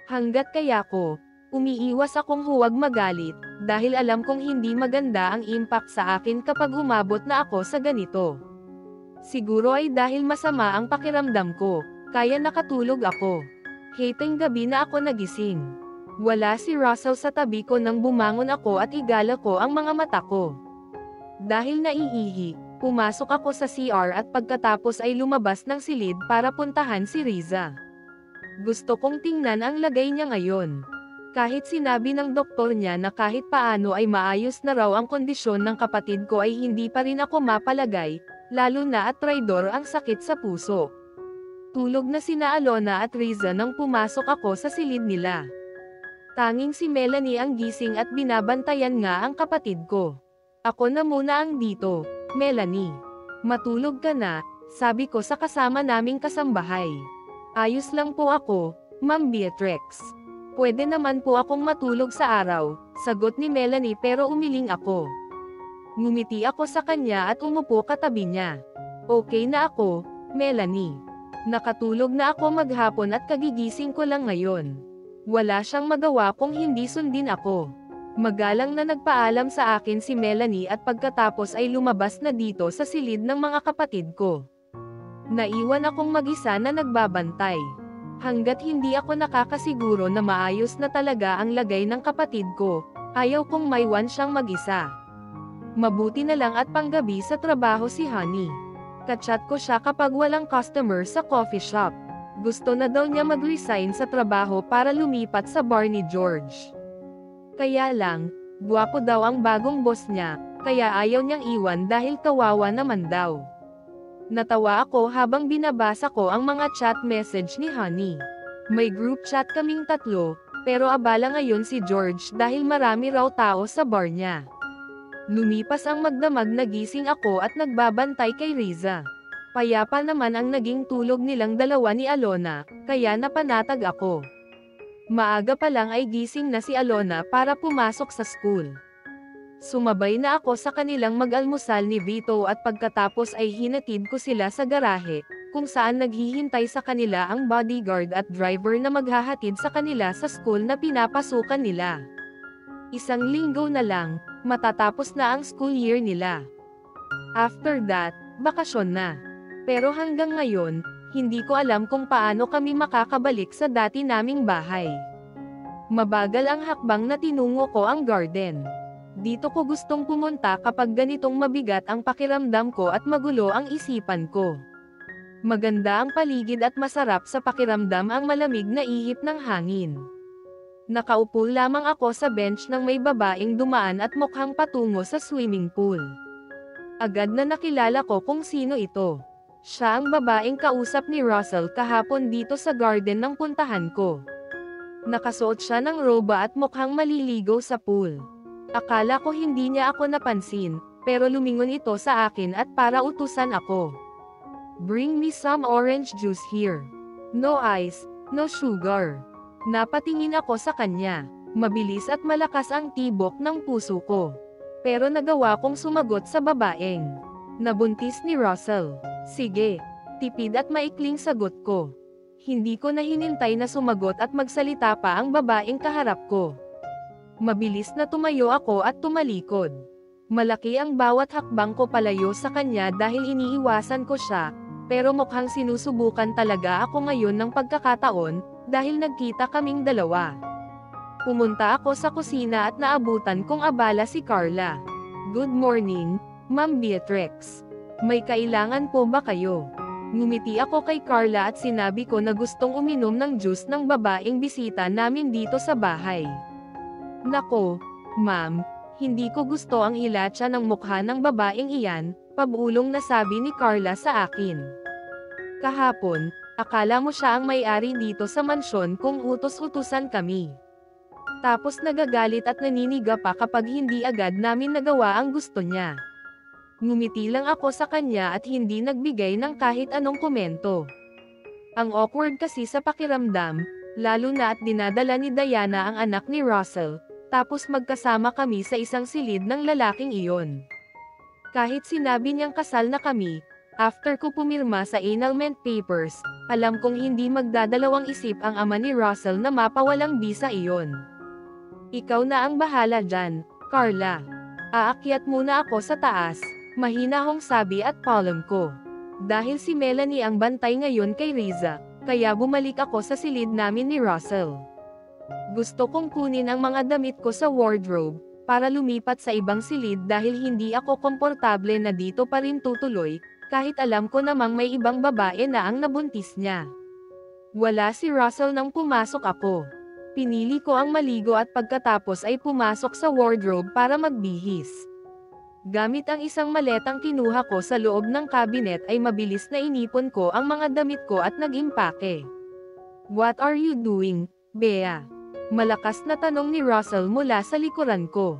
Hanggat kaya ko, umiiwas akong huwag magalit, dahil alam kong hindi maganda ang impact sa akin kapag umabot na ako sa ganito. Siguro ay dahil masama ang pakiramdam ko, kaya nakatulog ako. Hating gabi na ako nagising. Wala si Russell sa tabi ko nang bumangon ako at igala ko ang mga mata ko. Dahil naiihi, pumasok ako sa CR at pagkatapos ay lumabas ng silid para puntahan si Riza. Gusto kong tingnan ang lagay niya ngayon. Kahit sinabi ng doktor niya na kahit paano ay maayos na raw ang kondisyon ng kapatid ko ay hindi pa rin ako mapalagay, lalo na at traidor ang sakit sa puso. Tulog na sina Alona at Riza nang pumasok ako sa silid nila. Tanging si Melanie ang gising at binabantayan nga ang kapatid ko. Ako na muna ang dito, Melanie. Matulog ka na, sabi ko sa kasama naming kasambahay. Ayos lang po ako, Ma'am Beatrix. Pwede naman po akong matulog sa araw, sagot ni Melanie pero umiling ako. Ngumiti ako sa kanya at umupo katabi niya. Okay na ako, Melanie. Nakatulog na ako maghapon at kagigising ko lang ngayon. Wala siyang magawa kung hindi sundin ako. Magalang na nagpaalam sa akin si Melanie at pagkatapos ay lumabas na dito sa silid ng mga kapatid ko. Naiwan akong mag-isa na nagbabantay. Hanggat hindi ako nakakasiguro na maayos na talaga ang lagay ng kapatid ko, ayaw kong maiwan siyang mag-isa. Mabuti na lang at panggabi sa trabaho si Honey. Kachat ko siya kapag walang customer sa coffee shop. Gusto na daw niya mag-resign sa trabaho para lumipat sa bar ni George. Kaya lang, gwapo daw ang bagong boss niya, kaya ayaw niyang iwan dahil kawawa naman daw. Natawa ako habang binabasa ko ang mga chat message ni Honey. May group chat kaming tatlo, pero abala ngayon si George dahil marami raw tao sa bar niya. Lumipas ang magdamag na gising ako at nagbabantay kay Riza. Payapa naman ang naging tulog nilang dalawa ni Alona, kaya napanatag ako. Maaga pa lang ay gising na si Alona para pumasok sa school. Sumabay na ako sa kanilang mag-almusal ni Vito at pagkatapos ay hinatid ko sila sa garahe, kung saan naghihintay sa kanila ang bodyguard at driver na maghahatid sa kanila sa school na pinapasukan nila. Isang linggo na lang, matatapos na ang school year nila. After that, bakasyon na. Pero hanggang ngayon, hindi ko alam kung paano kami makakabalik sa dati naming bahay. Mabagal ang hakbang na tinungo ko ang garden. Dito ko gustong pumunta kapag ganitong mabigat ang pakiramdam ko at magulo ang isipan ko. Maganda ang paligid at masarap sa pakiramdam ang malamig na ihip ng hangin. Nakaupo lamang ako sa bench nang may babaeng dumaan at mukhang patungo sa swimming pool. Agad na nakilala ko kung sino ito. Siya ang babaeng kausap ni Russell kahapon dito sa garden ng puntahan ko. Nakasuot siya ng roba at mukhang maliligo sa pool. Akala ko hindi niya ako napansin, pero lumingon ito sa akin at para utusan ako. Bring me some orange juice here. No ice, no sugar. Napatingin ako sa kanya. Mabilis at malakas ang tibok ng puso ko. Pero nagawa kong sumagot sa babaeng. Nabuntis ni Russell. Sige. Tipid at maikling sagot ko. Hindi ko na hinintay na sumagot at magsalita pa ang babaeng kaharap ko. Mabilis na tumayo ako at tumalikod. Malaki ang bawat hakbang ko palayo sa kanya dahil iniiwasan ko siya, pero mukhang sinusubukan talaga ako ngayon ng pagkakataon, dahil nagkita kaming dalawa. Pumunta ako sa kusina at naabutan kong abala si Carla. Good morning, Ma'am Beatrix, may kailangan po ba kayo? Ngumiti ako kay Carla at sinabi ko na gustong uminom ng juice ng babaeng bisita namin dito sa bahay. Nako, ma'am, hindi ko gusto ang hilatsa ng mukha ng babaeng iyan, pabulong na sabi ni Carla sa akin. Kahapon, akala mo siya ang may-ari dito sa mansyon kung utos-utusan kami. Tapos nagagalit at naniniga pa kapag hindi agad namin nagawa ang gusto niya. Ngumiti lang ako sa kanya at hindi nagbigay ng kahit anong komento. Ang awkward kasi sa pakiramdam, lalo na at dinadala ni Diana ang anak ni Russell, tapos magkasama kami sa isang silid ng lalaking iyon. Kahit sinabi niyang kasal na kami, after ko pumirma sa annulment papers, alam kong hindi magdadalawang isip ang ama ni Russell na mapawalang bisa iyon. Ikaw na ang bahala dyan, Carla. Aakyat muna ako sa taas. Mahinahong sabi at palm ko. Dahil si Melanie ang bantay ngayon kay Riza, kaya bumalik ako sa silid namin ni Russell. Gusto kong kunin ang mga damit ko sa wardrobe, para lumipat sa ibang silid dahil hindi ako komportable na dito pa rin tutuloy, kahit alam ko namang may ibang babae na ang nabuntis niya. Wala si Russell nang pumasok ako. Pinili ko ang maligo at pagkatapos ay pumasok sa wardrobe para magbihis. Gamit ang isang maletang kinuha ko sa loob ng cabinet ay mabilis na inipon ko ang mga damit ko at nag-impake. What are you doing, Bea? Malakas na tanong ni Russell mula sa likuran ko.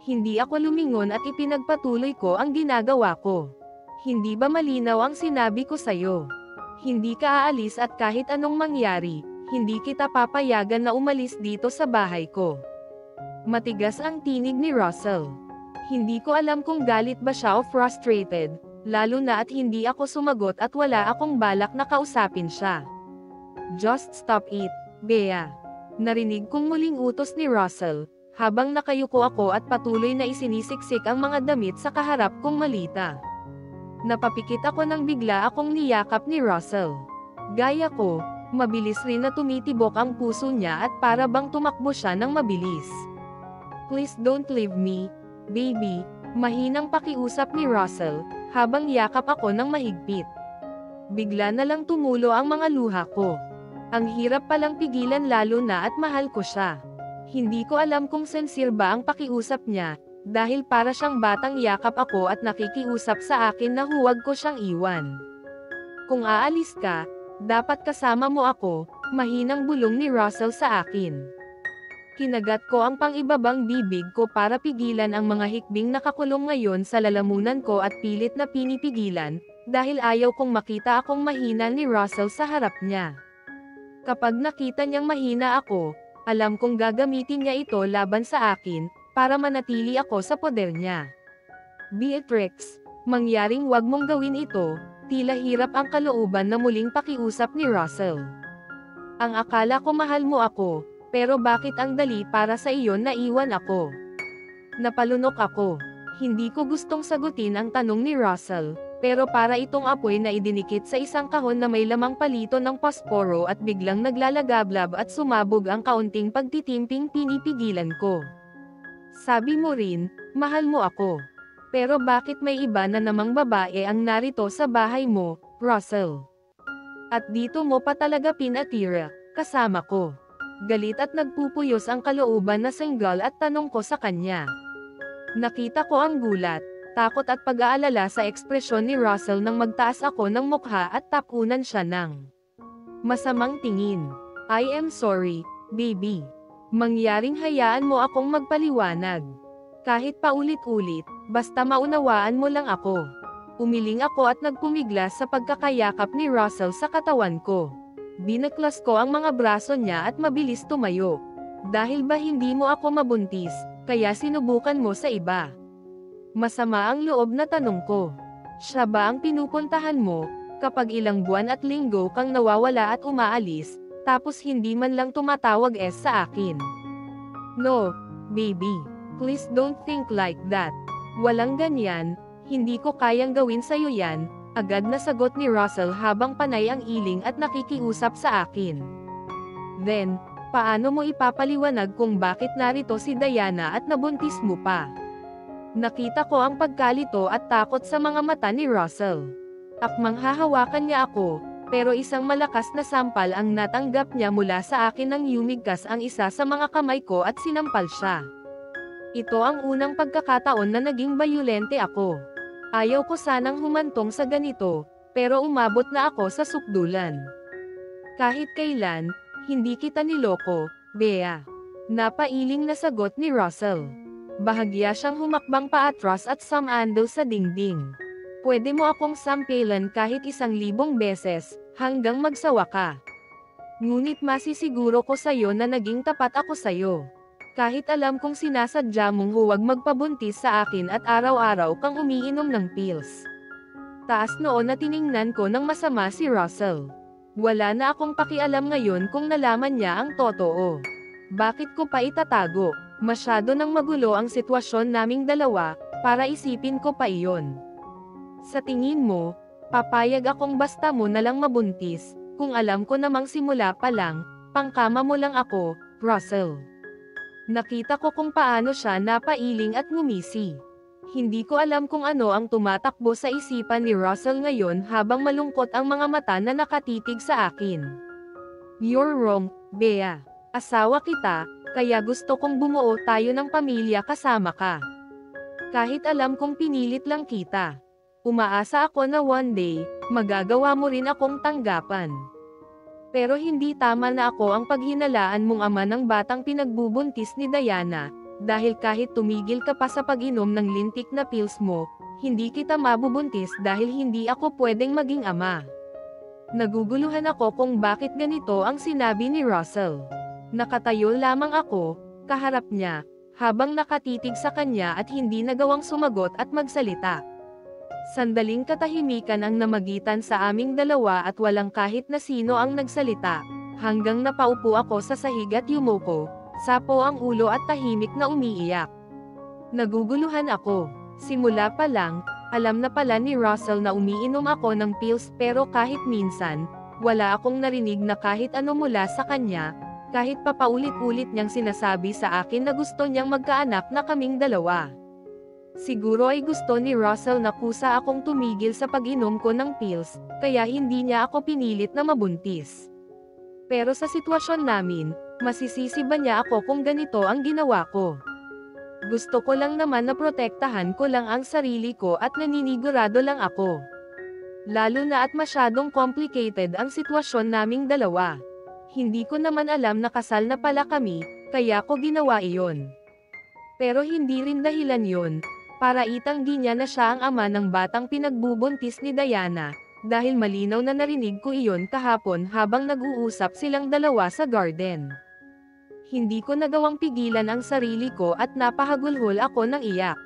Hindi ako lumingon at ipinagpatuloy ko ang ginagawa ko. Hindi ba malinaw ang sinabi ko sa'yo? Hindi ka aalis at kahit anong mangyari, hindi kita papayagan na umalis dito sa bahay ko. Matigas ang tinig ni Russell. Hindi ko alam kung galit ba siya o frustrated, lalo na at hindi ako sumagot at wala akong balak na kausapin siya. Just stop it, Bea. Narinig kong muling utos ni Russell, habang nakayuko ako at patuloy na isinisiksik ang mga damit sa kaharap kong malita. Napapikit ako nang bigla akong niyakap ni Russell. Gaya ko, mabilis rin na tumitibok ang puso niya at para bang tumakbo siya ng mabilis. Please don't leave me, baby, mahinang pakiusap ni Russell, habang yakap ako ng mahigpit. Bigla na lang tumulo ang mga luha ko. Ang hirap palang pigilan lalo na at mahal ko siya. Hindi ko alam kung sincere ba ang pakiusap niya, dahil para siyang batang yakap ako at nakikiusap sa akin na huwag ko siyang iwan. Kung aalis ka, dapat kasama mo ako, mahinang bulong ni Russell sa akin. Kinagat ko ang pang-ibabang bibig ko para pigilan ang mga hikbing nakakulong ngayon sa lalamunan ko at pilit na pinipigilan, dahil ayaw kong makita akong mahina ni Russell sa harap niya. Kapag nakita niyang mahina ako, alam kong gagamitin niya ito laban sa akin, para manatili ako sa poder niya. Beatrix, mangyaring wag mong gawin ito, tila hirap ang kalooban na muling pakiusap ni Russell. Ang akala ko mahal mo ako, pero bakit ang dali para sa iyo na iwan ako? Napalunok ako. Hindi ko gustong sagutin ang tanong ni Russell, pero para itong apoy na idinikit sa isang kahon na may lamang palito ng posporo at biglang naglalagablab at sumabog ang kaunting pagtitimping pinipigilan ko. Sabi mo rin, mahal mo ako. Pero bakit may iba na namang babae ang narito sa bahay mo, Russell? At dito mo pa talaga pinatira, kasama ko. Galit at nagpupuyos ang kalooban na single at tanong ko sa kanya. Nakita ko ang gulat, takot at pag-aalala sa ekspresyon ni Russell nang magtaas ako ng mukha at tapunan siya ng masamang tingin. I am sorry, baby. Mangyaring hayaan mo akong magpaliwanag. Kahit paulit-ulit, basta maunawaan mo lang ako. Umiling ako at nagpumiglas sa pagkakayakap ni Russell sa katawan ko. Binaklas ko ang mga braso niya at mabilis tumayo. Dahil ba hindi mo ako mabuntis, kaya sinubukan mo sa iba? Masama ang loob na tanong ko. Siya ba ang pinupuntahan mo, kapag ilang buwan at linggo kang nawawala at umaalis, tapos hindi man lang tumatawag sa akin? No, baby. Please don't think like that. Walang ganyan, hindi ko kayang gawin sa'yo yan. Agad na sagot ni Russell habang panay ang iling at nakikiusap sa akin. Then, paano mo ipapaliwanag kung bakit narito si Diana at nabuntis mo pa? Nakita ko ang pagkalito at takot sa mga mata ni Russell. Akmang hahawakan niya ako, pero isang malakas na sampal ang natanggap niya mula sa akin nang yumigkas ang isa sa mga kamay ko at sinampal siya. Ito ang unang pagkakataon na naging bayolente ako. Ayaw ko sanang humantong sa ganito, pero umabot na ako sa sukdulan. Kahit kailan, hindi kita niloko, Bea. Napailing na sagot ni Russell. Bahagya siyang humakbang paatras at sumando sa dingding. Pwede mo akong sampelan kahit 1,000 beses, hanggang magsawa ka. Ngunit masisiguro ko sa'yo na naging tapat ako sa'yo. Kahit alam kong sinasadya mong huwag magpabuntis sa akin at araw-araw kang umiinom ng pills. Taas noon na tiningnan ko ng masama si Russell. Wala na akong pakialam ngayon kung nalaman niya ang totoo. Bakit ko pa itatago? Masyado nang magulo ang sitwasyon naming dalawa, para isipin ko pa iyon. Sa tingin mo, papayag akong basta mo na lang mabuntis, kung alam ko namang simula pa lang, pangkama mo lang ako, Russell. Nakita ko kung paano siya napailing at ngumisi. Hindi ko alam kung ano ang tumatakbo sa isipan ni Russell ngayon habang malungkot ang mga mata na nakatitig sa akin. You're wrong, Bea. Asawa kita, kaya gusto kong bumuo tayo ng pamilya kasama ka. Kahit alam kong pinilit lang kita. Umaasa ako na one day, magagawa mo rin akong tanggapan. Pero hindi tama na ako ang paghinalaan mong ama ng batang pinagbubuntis ni Diana, dahil kahit tumigil ka pa sa pag-inom ng lintik na pills mo, hindi kita mabubuntis dahil hindi ako pwedeng maging ama. Naguguluhan ako kung bakit ganito ang sinabi ni Russell. Nakatayo lamang ako, kaharap niya, habang nakatitig sa kanya at hindi nagawang sumagot at magsalita. Sandaling katahimikan ang namagitan sa aming dalawa at walang kahit na sino ang nagsalita, hanggang napaupo ako sa sahig at yumuko, sapo ang ulo at tahimik na umiiyak. Naguguluhan ako. Simula pa lang, alam na pala ni Russell na umiinom ako ng pills pero kahit minsan, wala akong narinig na kahit ano mula sa kanya, kahit papaulit-ulit niyang sinasabi sa akin na gusto niyang magkaanak na kaming dalawa. Siguro ay gusto ni Russell na kusa akong tumigil sa pag-inom ko ng pills, kaya hindi niya ako pinilit na mabuntis. Pero sa sitwasyon namin, masisisi ba niya ako kung ganito ang ginawa ko? Gusto ko lang naman na protektahan ko lang ang sarili ko at naninigurado lang ako. Lalo na at masyadong complicated ang sitwasyon naming dalawa. Hindi ko naman alam na kasal na pala kami, kaya ko ginawa iyon. Pero hindi rin dahilan yon, para itanggi niya na siya ang ama ng batang pinagbubuntis ni Diana, dahil malinaw na narinig ko iyon kahapon habang nag-uusap silang dalawa sa garden. Hindi ko nagawang pigilan ang sarili ko at napahagulhol ako ng iyak.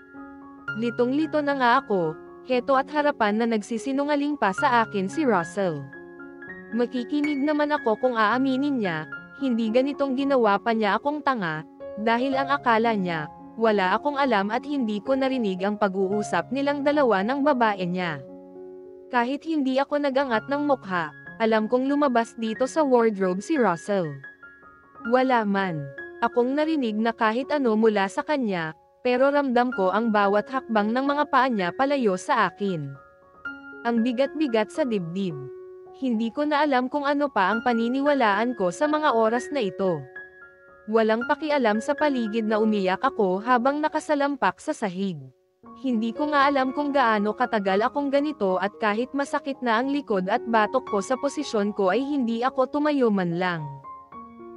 Litong-lito na nga ako, heto at harapan na nagsisinungaling pa sa akin si Russell. Makikinig naman ako kung aaminin niya, hindi ganitong ginawa pa niya akong tanga, dahil ang akala niya, wala akong alam at hindi ko narinig ang pag-uusap nilang dalawa ng babae niya. Kahit hindi ako nagangat ng mukha, alam kong lumabas dito sa wardrobe si Russell. Wala man akong narinig na kahit ano mula sa kanya, pero ramdam ko ang bawat hakbang ng mga paa niya palayo sa akin. Ang bigat-bigat sa dibdib. Hindi ko na alam kung ano pa ang paniniwalaan ko sa mga oras na ito. Walang pakialam sa paligid na umiyak ako habang nakasalampak sa sahig. Hindi ko nga alam kung gaano katagal akong ganito at kahit masakit na ang likod at batok ko sa posisyon ko ay hindi ako tumayo man lang.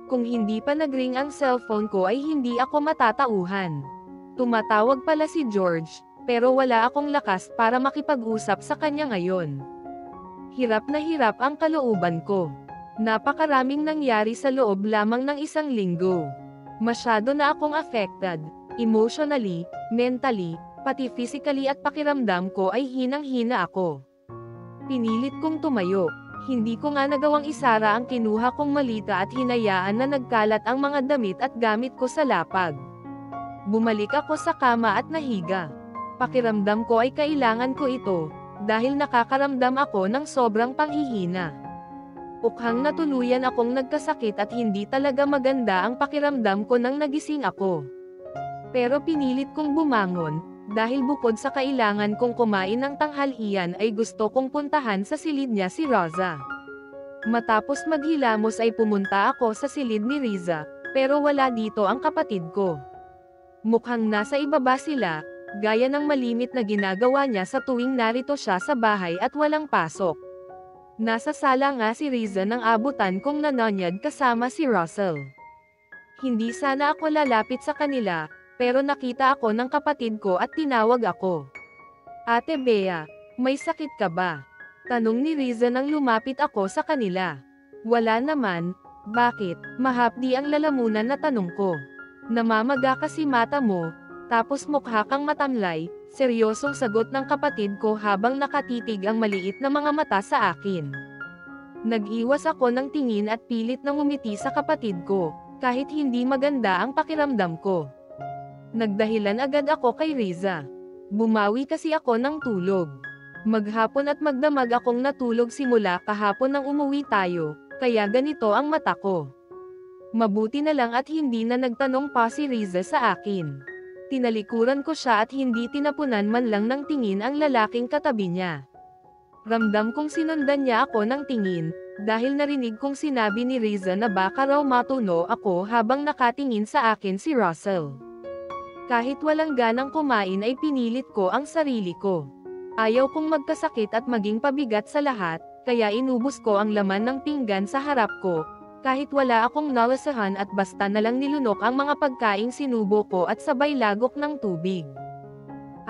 Kung hindi pa nagring ang cellphone ko ay hindi ako matatauhan. Tumatawag pala si George, pero wala akong lakas para makipag-usap sa kanya ngayon. Hirap na hirap ang kalooban ko. Napakaraming nangyari sa loob lamang ng 1 linggo. Masyado na akong affected, emotionally, mentally, pati physically at pakiramdam ko ay hinang-hina ako. Pinilit kong tumayo. Hindi ko nga nagawang isara ang kinuha kong malita at hinayaan na nagkalat ang mga damit at gamit ko sa lapag. Bumalik ako sa kama at nahiga. Pakiramdam ko ay kailangan ko ito, dahil nakakaramdam ako ng sobrang panghihina. Ukhang na tuluyan akong nagkasakit at hindi talaga maganda ang pakiramdam ko nang nagising ako. Pero pinilit kong bumangon, dahil bukod sa kailangan kong kumain ng tanghalian ay gusto kong puntahan sa silid niya si Rosa. Matapos maghilamos ay pumunta ako sa silid ni Riza, pero wala dito ang kapatid ko. Mukhang nasa ibaba sila, gaya ng malimit na ginagawa niya sa tuwing narito siya sa bahay at walang pasok. Nasa sala nga si Riza nang abutan kong nanonyad kasama si Russell. Hindi sana ako lalapit sa kanila, pero nakita ako ng kapatid ko at tinawag ako. Ate Bea, may sakit ka ba? Tanong ni Riza nang lumapit ako sa kanila. Wala naman. Bakit? Mahapdi ang lalamunan na tanong ko. Namamaga kasi mata mo, tapos mukha kang matamlay, seryosong sagot ng kapatid ko habang nakatitig ang maliit na mga mata sa akin. Nag-iwas ako ng tingin at pilit na ngumiti sa kapatid ko, kahit hindi maganda ang pakiramdam ko. Nagdahilan agad ako kay Riza. Bumawi kasi ako ng tulog. Maghapon at magdamag akong natulog simula kahapon nang umuwi tayo, kaya ganito ang mata ko. Mabuti na lang at hindi na nagtanong pa si Riza sa akin. Tinalikuran ko siya at hindi tinapunan man lang ng tingin ang lalaking katabi niya. Ramdam kong sinundan niya ako ng tingin, dahil narinig kong sinabi ni Riza na baka raw matuno ako habang nakatingin sa akin si Russell. Kahit walang ganang kumain ay pinilit ko ang sarili ko. Ayaw kong magkasakit at maging pabigat sa lahat, kaya inubos ko ang laman ng pinggan sa harap ko, kahit wala akong nalasahan at basta nalang nilunok ang mga pagkaing sinubo ko at sabay lagok ng tubig.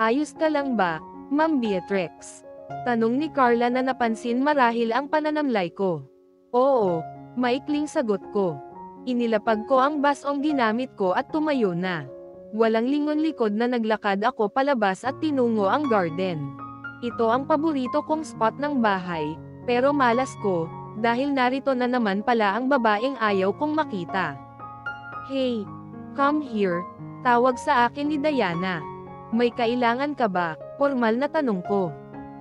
Ayos ka lang ba, Ma'am Beatrix? Tanong ni Carla na napansin marahil ang pananamlay ko. Oo, maikling sagot ko. Inilapag ko ang basong ginamit ko at tumayo na. Walang lingon-likod na naglakad ako palabas at tinungo ang garden. Ito ang paborito kong spot ng bahay, pero malas ko, dahil narito na naman pala ang babaeng ayaw kong makita. Hey, come here, tawag sa akin ni Diana. May kailangan ka ba? Formal na tanong ko.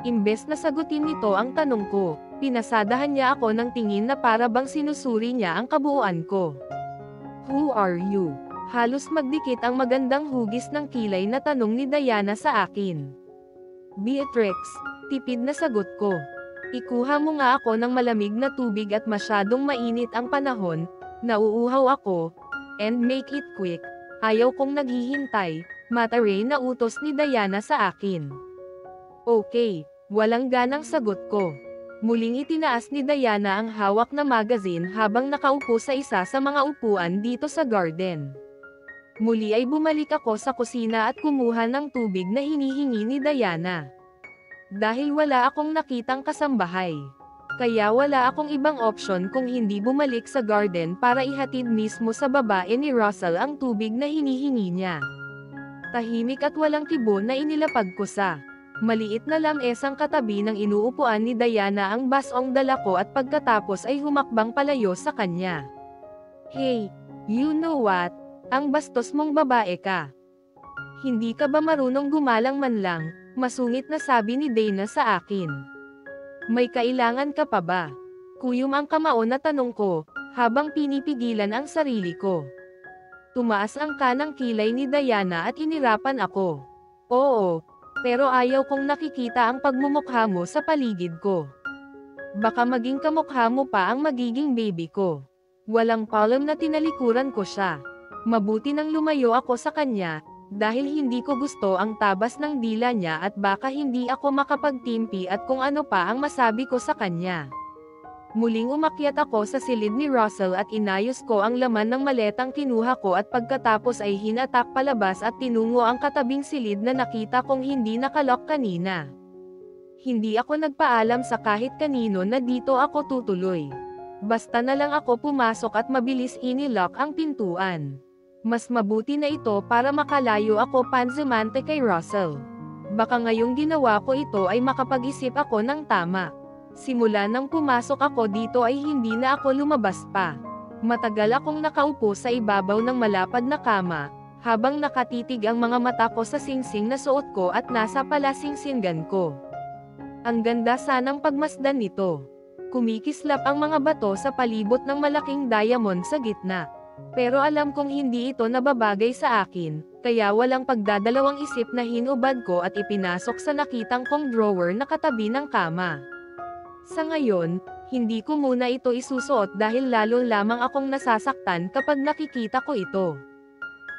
Imbes na sagutin nito ang tanong ko, pinasadahan niya ako ng tingin na para bang sinusuri niya ang kabuuan ko. Who are you? Halos magdikit ang magandang hugis ng kilay na tanong ni Diana sa akin. Beatrix, tipid na sagot ko. Ikuha mo nga ako ng malamig na tubig at masyadong mainit ang panahon, nauuhaw ako, and make it quick. Ayaw kong naghihintay, mataray na utos ni Diana sa akin. Okay, walang ganang sagot ko. Muling itinaas ni Diana ang hawak na magazine habang nakaupo sa isa sa mga upuan dito sa garden. Muli ay bumalik ako sa kusina at kumuha ng tubig na hinihingi ni Diana. Dahil wala akong nakitang kasambahay. Kaya wala akong ibang option kung hindi bumalik sa garden para ihatid mismo sa babae ni Russell ang tubig na hinihingi niya. Tahimik at walang kibo na inilapag ko sa maliit na lamesang katabi ng inuupuan ni Diana ang basong dala ko at pagkatapos ay humakbang palayo sa kanya. Hey, you know what? Ang bastos mong babae ka. Hindi ka ba marunong gumalang man lang? Masungit na sabi ni Dana sa akin. May kailangan ka pa ba? Kuyom ang kamao na tanong ko, habang pinipigilan ang sarili ko. Tumaas ang kanang kilay ni Diana at inirapan ako. Oo, pero ayaw kong nakikita ang pagmumukha mo sa paligid ko. Baka maging kamukha mo pa ang magiging baby ko. Walang palem na tinalikuran ko siya. Mabuti nang lumayo ako sa kanya, dahil hindi ko gusto ang tabas ng dila niya at baka hindi ako makapagtimpi at kung ano pa ang masabi ko sa kanya. Muling umakyat ako sa silid ni Russell at inayos ko ang laman ng maletang kinuha ko at pagkatapos ay hinatak palabas at tinungo ang katabing silid na nakita kong hindi nakalok kanina. Hindi ako nagpaalam sa kahit kanino na dito ako tutuloy. Basta na lang ako pumasok at mabilis inilock ang pintuan. Mas mabuti na ito para makalayo ako pansemante kay Russell. Baka ngayong ginawa ko ito ay makapag-isip ako ng tama. Simula nang pumasok ako dito ay hindi na ako lumabas pa. Matagal akong nakaupo sa ibabaw ng malapad na kama, habang nakatitig ang mga mata ko sa singsing na suot ko at nasa palasinsingan ko. Ang ganda sanang pagmasdan nito. Kumikislap ang mga bato sa palibot ng malaking diamond sa gitna. Pero alam kong hindi ito nababagay sa akin, kaya walang pagdadalawang isip na hinubad ko at ipinasok sa nakitang kong drawer na katabi ng kama. Sa ngayon, hindi ko muna ito isusuot dahil lalo lamang akong nasasaktan kapag nakikita ko ito.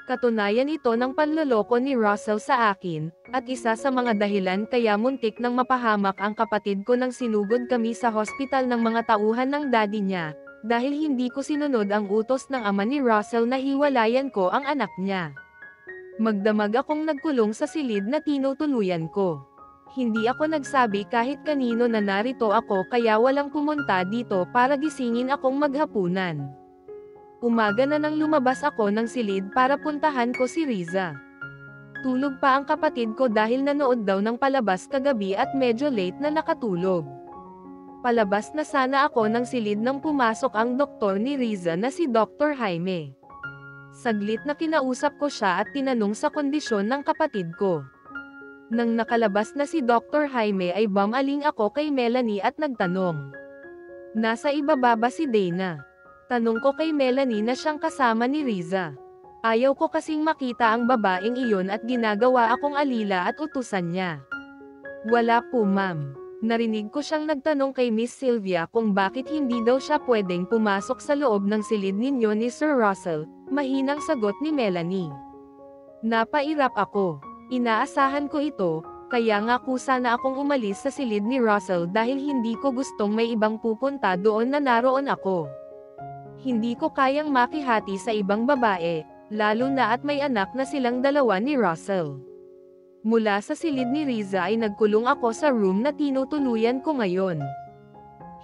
Katunayan ito ng panloloko ni Russell sa akin, at isa sa mga dahilan kaya muntik nang mapahamak ang kapatid ko nang sinugod kami sa hospital ng mga tauhan ng daddy niya, dahil hindi ko sinunod ang utos ng ama ni Russell na hiwalayan ko ang anak niya. Magdamag akong nagkulong sa silid na tinutuluyan ko. Hindi ako nagsabi kahit kanino na narito ako kaya walang pumunta dito para gisingin akong maghapunan. Umaga na nang lumabas ako ng silid para puntahan ko si Riza. Tulog pa ang kapatid ko dahil nanood daw ng palabas kagabi at medyo late na nakatulog. Palabas na sana ako ng silid nang pumasok ang doktor ni Riza na si Dr. Jaime. Saglit na kinausap ko siya at tinanong sa kondisyon ng kapatid ko. Nang nakalabas na si Dr. Jaime ay bumaling ako kay Melanie at nagtanong. Nasa ibaba ba si Dana? Tanong ko kay Melanie na siyang kasama ni Riza. Ayaw ko kasing makita ang babaeng iyon at ginagawa akong alila at utusan niya. Wala po ma'am. Narinig ko siyang nagtanong kay Miss Sylvia kung bakit hindi daw siya pwedeng pumasok sa loob ng silid ninyo ni Sir Russell, mahinang sagot ni Melanie. Napairap ako. Inaasahan ko ito, kaya nga kusa na akong umalis sa silid ni Russell dahil hindi ko gustong may ibang pupunta doon na naroon ako. Hindi ko kayang makihati sa ibang babae, lalo na at may anak na silang dalawa ni Russell. Mula sa silid ni Riza ay nagkulong ako sa room na tinutuluyan ko ngayon.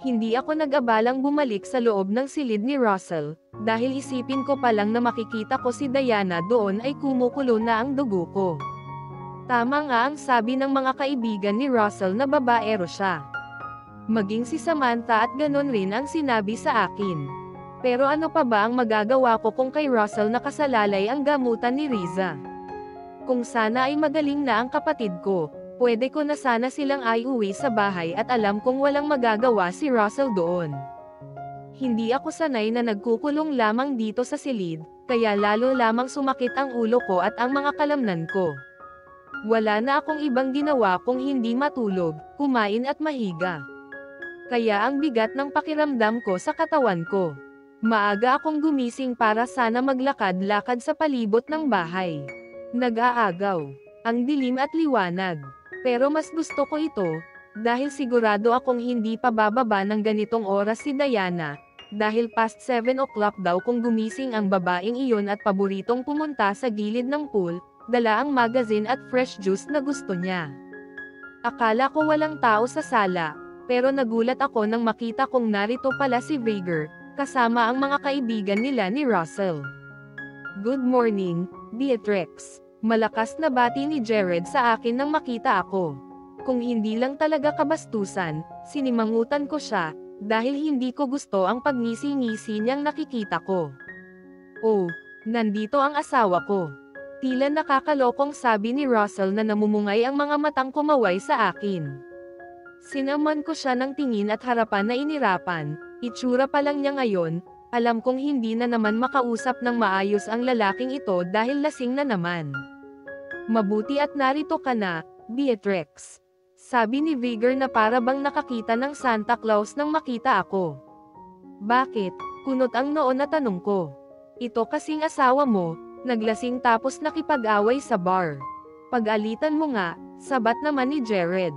Hindi ako nag-abalang bumalik sa loob ng silid ni Russell, dahil isipin ko pa lang na makikita ko si Diana doon ay kumukulo na ang dugo ko. Tama nga ang sabi ng mga kaibigan ni Russell na babaero siya. Maging si Samantha at ganon rin ang sinabi sa akin. Pero ano pa ba ang magagawa ko kung kay Russell nakasalalay ang gamutan ni Riza? Kung sana ay magaling na ang kapatid ko, pwede ko na sana silang ay uwi sa bahay at alam kong walang magagawa si Russell doon. Hindi ako sanay na nagkukulong lamang dito sa silid, kaya lalo lamang sumakit ang ulo ko at ang mga kalamnan ko. Wala na akong ibang ginawa kung hindi matulog, kumain at mahiga. Kaya ang bigat ng pakiramdam ko sa katawan ko. Maaga akong gumising para sana maglakad-lakad sa palibot ng bahay. Nag-aagaw. Ang dilim at liwanag. Pero mas gusto ko ito, dahil sigurado akong hindi pa bababa ng ganitong oras si Diana, dahil past 7 o'clock daw kung gumising ang babaeng iyon at paboritong pumunta sa gilid ng pool, dala ang magazine at fresh juice na gusto niya. Akala ko walang tao sa sala, pero nagulat ako nang makita kong narito pala si Veigar, kasama ang mga kaibigan nila ni Russell. Good morning, Beatrix. Malakas na bati ni Jared sa akin nang makita ako. Kung hindi lang talaga kabastusan, sinimangutan ko siya, dahil hindi ko gusto ang pagngisi-ngisi niyang nakikita ko. Oh, nandito ang asawa ko. Tila nakakalokong sabi ni Russell na namumungay ang mga matang kumaway sa akin. Sinaman ko siya ng tingin at harapan na inirapan. Itsura pa lang niya ngayon, alam kong hindi na naman makausap ng maayos ang lalaking ito dahil lasing na naman. Mabuti at narito ka na, Beatrix. Sabi ni Veigar na para bang nakakita ng Santa Claus nang makita ako. Bakit? Kunot ang noon na tanong ko. Ito kasing asawa mo, naglasing tapos nakipag-away sa bar. Pag-alitan mo nga, sabat naman ni Jared.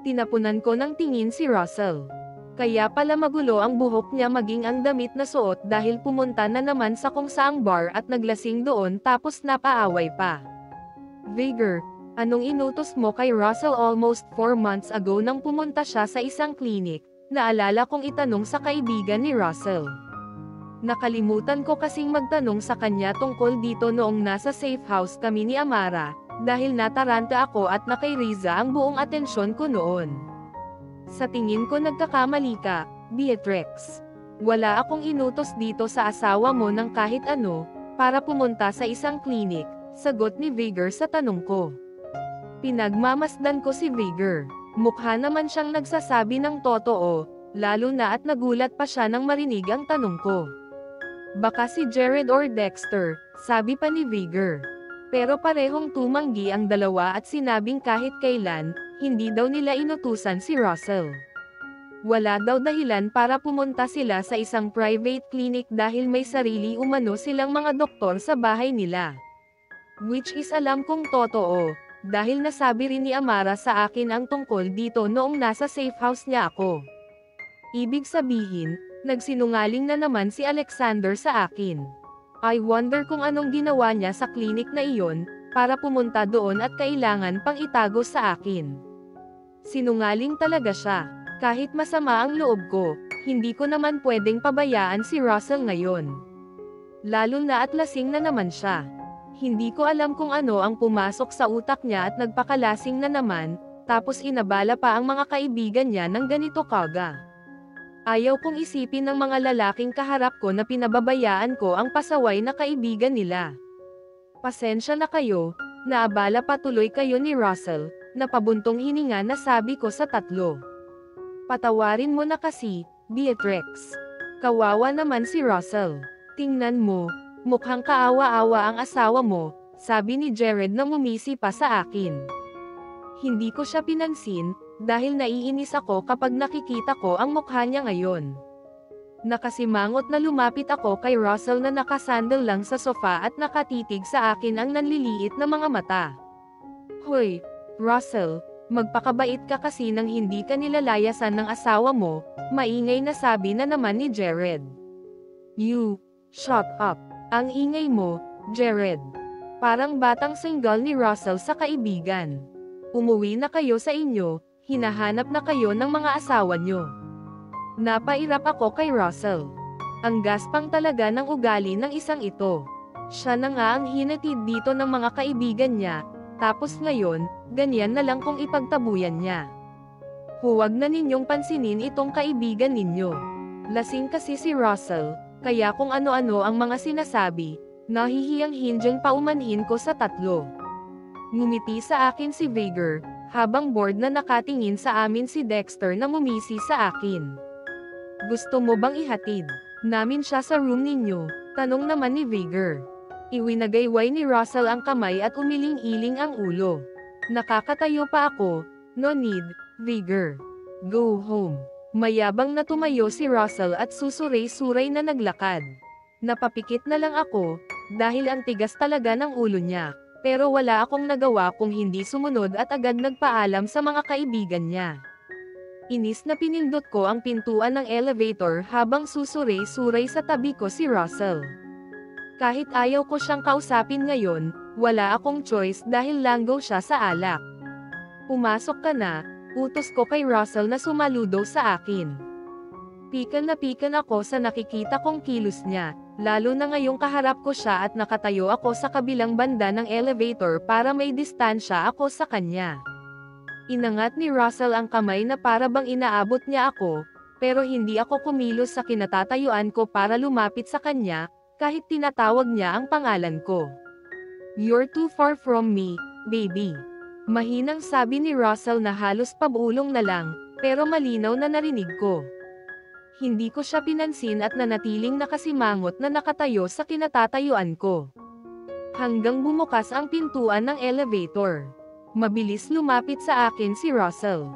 Tinapunan ko ng tingin si Russell. Kaya pala magulo ang buhok niya maging ang damit na suot dahil pumunta na naman sa kung saang bar at naglasing doon tapos napaaway pa. Veigar, anong inutos mo kay Russell almost 4 months ago nang pumunta siya sa isang klinik? Naalala kong itanong sa kaibigan ni Russell. Nakalimutan ko kasing magtanong sa kanya tungkol dito noong nasa safe house kami ni Amara, dahil nataranta ako at na kay Riza ang buong atensyon ko noon. Sa tingin ko nagkakamali ka, Beatrix. Wala akong inutos dito sa asawa mo ng kahit ano, para pumunta sa isang klinik, sagot ni Veigar sa tanong ko. Pinagmamasdan ko si Veigar. Mukha naman siyang nagsasabi ng totoo, lalo na at nagulat pa siya nang marinig ang tanong ko. Baka si Jared or Dexter, sabi pa ni Vigor. Pero parehong tumanggi ang dalawa at sinabing kahit kailan, hindi daw nila inutusan si Russell. Wala daw dahilan para pumunta sila sa isang private clinic dahil may sarili umano silang mga doktor sa bahay nila. Which is alam kong totoo, dahil nasabi rin ni Amara sa akin ang tungkol dito noong nasa safe house niya ako. Ibig sabihin, nagsinungaling na naman si Alexander sa akin. I wonder kung anong ginawa niya sa clinic na iyon, para pumunta doon at kailangan pang itago sa akin. Sinungaling talaga siya. Kahit masama ang loob ko, hindi ko naman pwedeng pabayaan si Russell ngayon. Lalo na at lasing na naman siya. Hindi ko alam kung ano ang pumasok sa utak niya at nagpakalasing na naman, tapos inabala pa ang mga kaibigan niya ng ganito kaga. Ayaw kong isipin ng mga lalaking kaharap ko na pinababayaan ko ang pasaway na kaibigan nila. Pasensya na kayo, naabala pa tuloy kayo ni Russell, na pabuntong hininga na sabi ko sa tatlo. Patawarin mo na kasi, Beatrix. Kawawa naman si Russell. Tingnan mo, mukhang kaawa-awa ang asawa mo, sabi ni Jared na ngumisi pa sa akin. Hindi ko siya pinansin, dahil naiinis ako kapag nakikita ko ang mukha niya ngayon. Nakasimangot na lumapit ako kay Russell na nakasandal lang sa sofa at nakatitig sa akin ang nanliliit na mga mata. Hoy, Russell, magpakabait ka kasi nang hindi ka nilalayasan ng asawa mo, maingay na sabi na naman ni Jared. You, shut up. Ang ingay mo, Jared. Parang batang single ni Russell sa kaibigan. Umuwi na kayo sa inyo, hinahanap na kayo ng mga asawa nyo. Napairap ako kay Russell. Ang gaspang talaga ng ugali ng isang ito. Siya na nga ang hinatid dito ng mga kaibigan niya, tapos ngayon, ganyan na lang kung ipagtabuyan niya. Huwag na ninyong pansinin itong kaibigan ninyo. Lasing kasi si Russell, kaya kung ano-ano ang mga sinasabi, nahihiyang hindyang paumanhin ko sa tatlo. Ngumiti sa akin si Vigor, habang bored na nakatingin sa amin si Dexter na ngumisi sa akin. Gusto mo bang ihatid namin siya sa room ninyo? Tanong naman ni Vigor. Iwinagayway ni Russell ang kamay at umiling-iling ang ulo. Nakakatayo pa ako, no need, Vigor. Go home. Mayabang na tumayo si Russell at susuray-suray na naglakad. Napapikit na lang ako, dahil ang tigas talaga ng ulo niya, pero wala akong nagawa kung hindi sumunod at agad nagpaalam sa mga kaibigan niya. Inis na pinindot ko ang pintuan ng elevator habang susuray-suray sa tabi ko si Russell. Kahit ayaw ko siyang kausapin ngayon, wala akong choice dahil langgaw siya sa alak. Pumasok ka na, utos ko kay Russell na sumaludo sa akin. Pikan na pikan ako sa nakikita kong kilos niya, lalo na ngayong kaharap ko siya at nakatayo ako sa kabilang banda ng elevator para may distansya ako sa kanya. Inangat ni Russell ang kamay na para bang inaabot niya ako, pero hindi ako kumilos sa kinatatayuan ko para lumapit sa kanya, kahit tinatawag niya ang pangalan ko. You're too far from me, baby. Mahinang sabi ni Russell na halos pabulong na lang, pero malinaw na narinig ko. Hindi ko siya pinansin at nanatiling nakasimangot na nakatayo sa kinatatayuan ko. Hanggang bumukas ang pintuan ng elevator. Mabilis lumapit sa akin si Russell.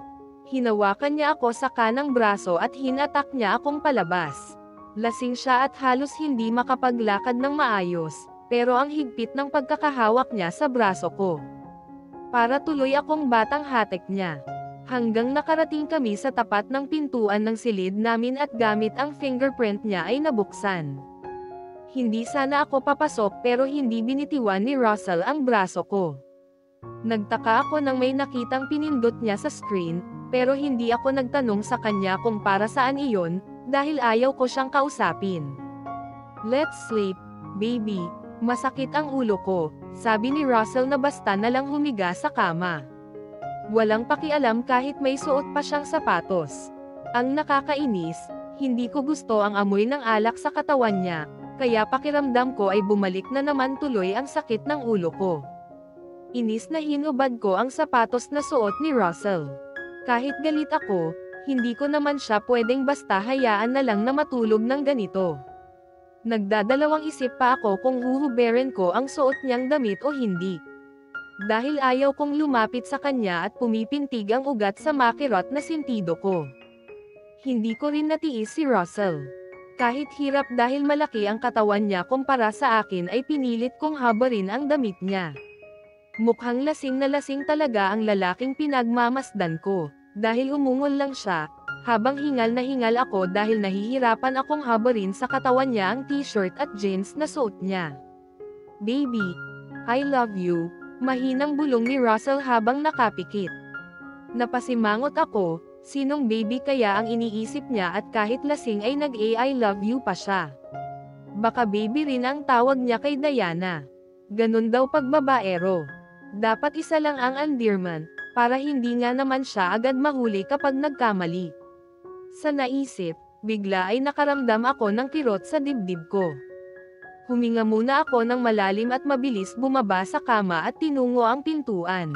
Hinawakan niya ako sa kanang braso at hinatak niya akong palabas. Lasing siya at halos hindi makapaglakad ng maayos, pero ang higpit ng pagkakahawak niya sa braso ko. Para tuloy akong batang hatek niya. Hanggang nakarating kami sa tapat ng pintuan ng silid namin at gamit ang fingerprint niya ay nabuksan. Hindi sana ako papasok pero hindi binitiwan ni Russell ang braso ko. Nagtaka ako nang may nakitang pinindot niya sa screen, pero hindi ako nagtanong sa kanya kung para saan iyon, dahil ayaw ko siyang kausapin. Let's sleep, baby. Masakit ang ulo ko, sabi ni Russell na basta na lang humiga sa kama. Walang pakialam kahit may suot pa siyang sapatos. Ang nakakainis, hindi ko gusto ang amoy ng alak sa katawan niya, kaya pakiramdam ko ay bumalik na naman tuloy ang sakit ng ulo ko. Inis na hinubad ko ang sapatos na suot ni Russell. Kahit galit ako, hindi ko naman siya pwedeng basta hayaan na lang na matulog ng ganito. Nagdadalawang isip pa ako kung huhuberin ko ang suot niyang damit o hindi. Dahil ayaw kong lumapit sa kanya at pumipintig ang ugat sa makirot na sentido ko. Hindi ko rin natiis si Russell. Kahit hirap dahil malaki ang katawan niya kumpara sa akin ay pinilit kong habarin ang damit niya. Mukhang lasing na lasing talaga ang lalaking pinagmamasdan ko, dahil umungol lang siya, habang hingal na hingal ako dahil nahihirapan akong habarin sa katawan niya ang t-shirt at jeans na suot niya. "Baby, I love you," mahinang bulong ni Russell habang nakapikit. Napasimangot ako, sinong baby kaya ang iniisip niya at kahit lasing ay nag-I love you pa siya. Baka baby rin ang tawag niya kay Diana. Ganun daw pag babaero. Dapat isa lang ang endearment, para hindi nga naman siya agad mahuli kapag nagkamali. Sa naisip, bigla ay nakaramdam ako ng kirot sa dibdib ko. Huminga muna ako ng malalim at mabilis bumaba sa kama at tinungo ang pintuan.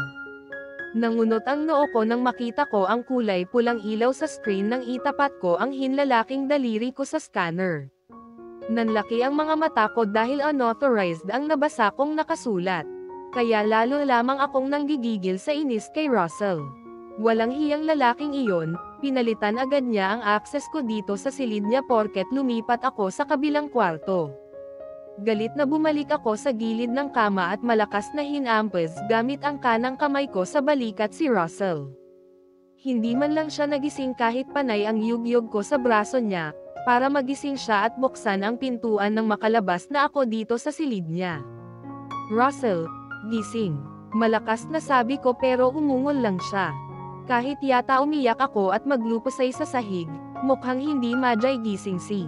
Nangunot ang noo ko nang makita ko ang kulay pulang ilaw sa screen nang itapat ko ang hinlalaking daliri ko sa scanner. Nanlaki ang mga mata ko dahil unauthorized ang nabasa kong nakasulat. Kaya lalo lamang akong nanggigigil sa inis kay Russell. Walang hiyang lalaking iyon, pinalitan agad niya ang access ko dito sa silid niya porket lumipat ako sa kabilang kwarto. Galit na bumalik ako sa gilid ng kama at malakas na hinampes gamit ang kanang kamay ko sa balikat si Russell. Hindi man lang siya nagising kahit panay ang yugyug ko sa braso niya, para magising siya at buksan ang pintuan nang makalabas na ako dito sa silid niya. "Russell, gising." Malakas na sabi ko pero umungol lang siya. Kahit yata umiyak ako at maglupasay sa sahig, mukhang hindi madyay gising si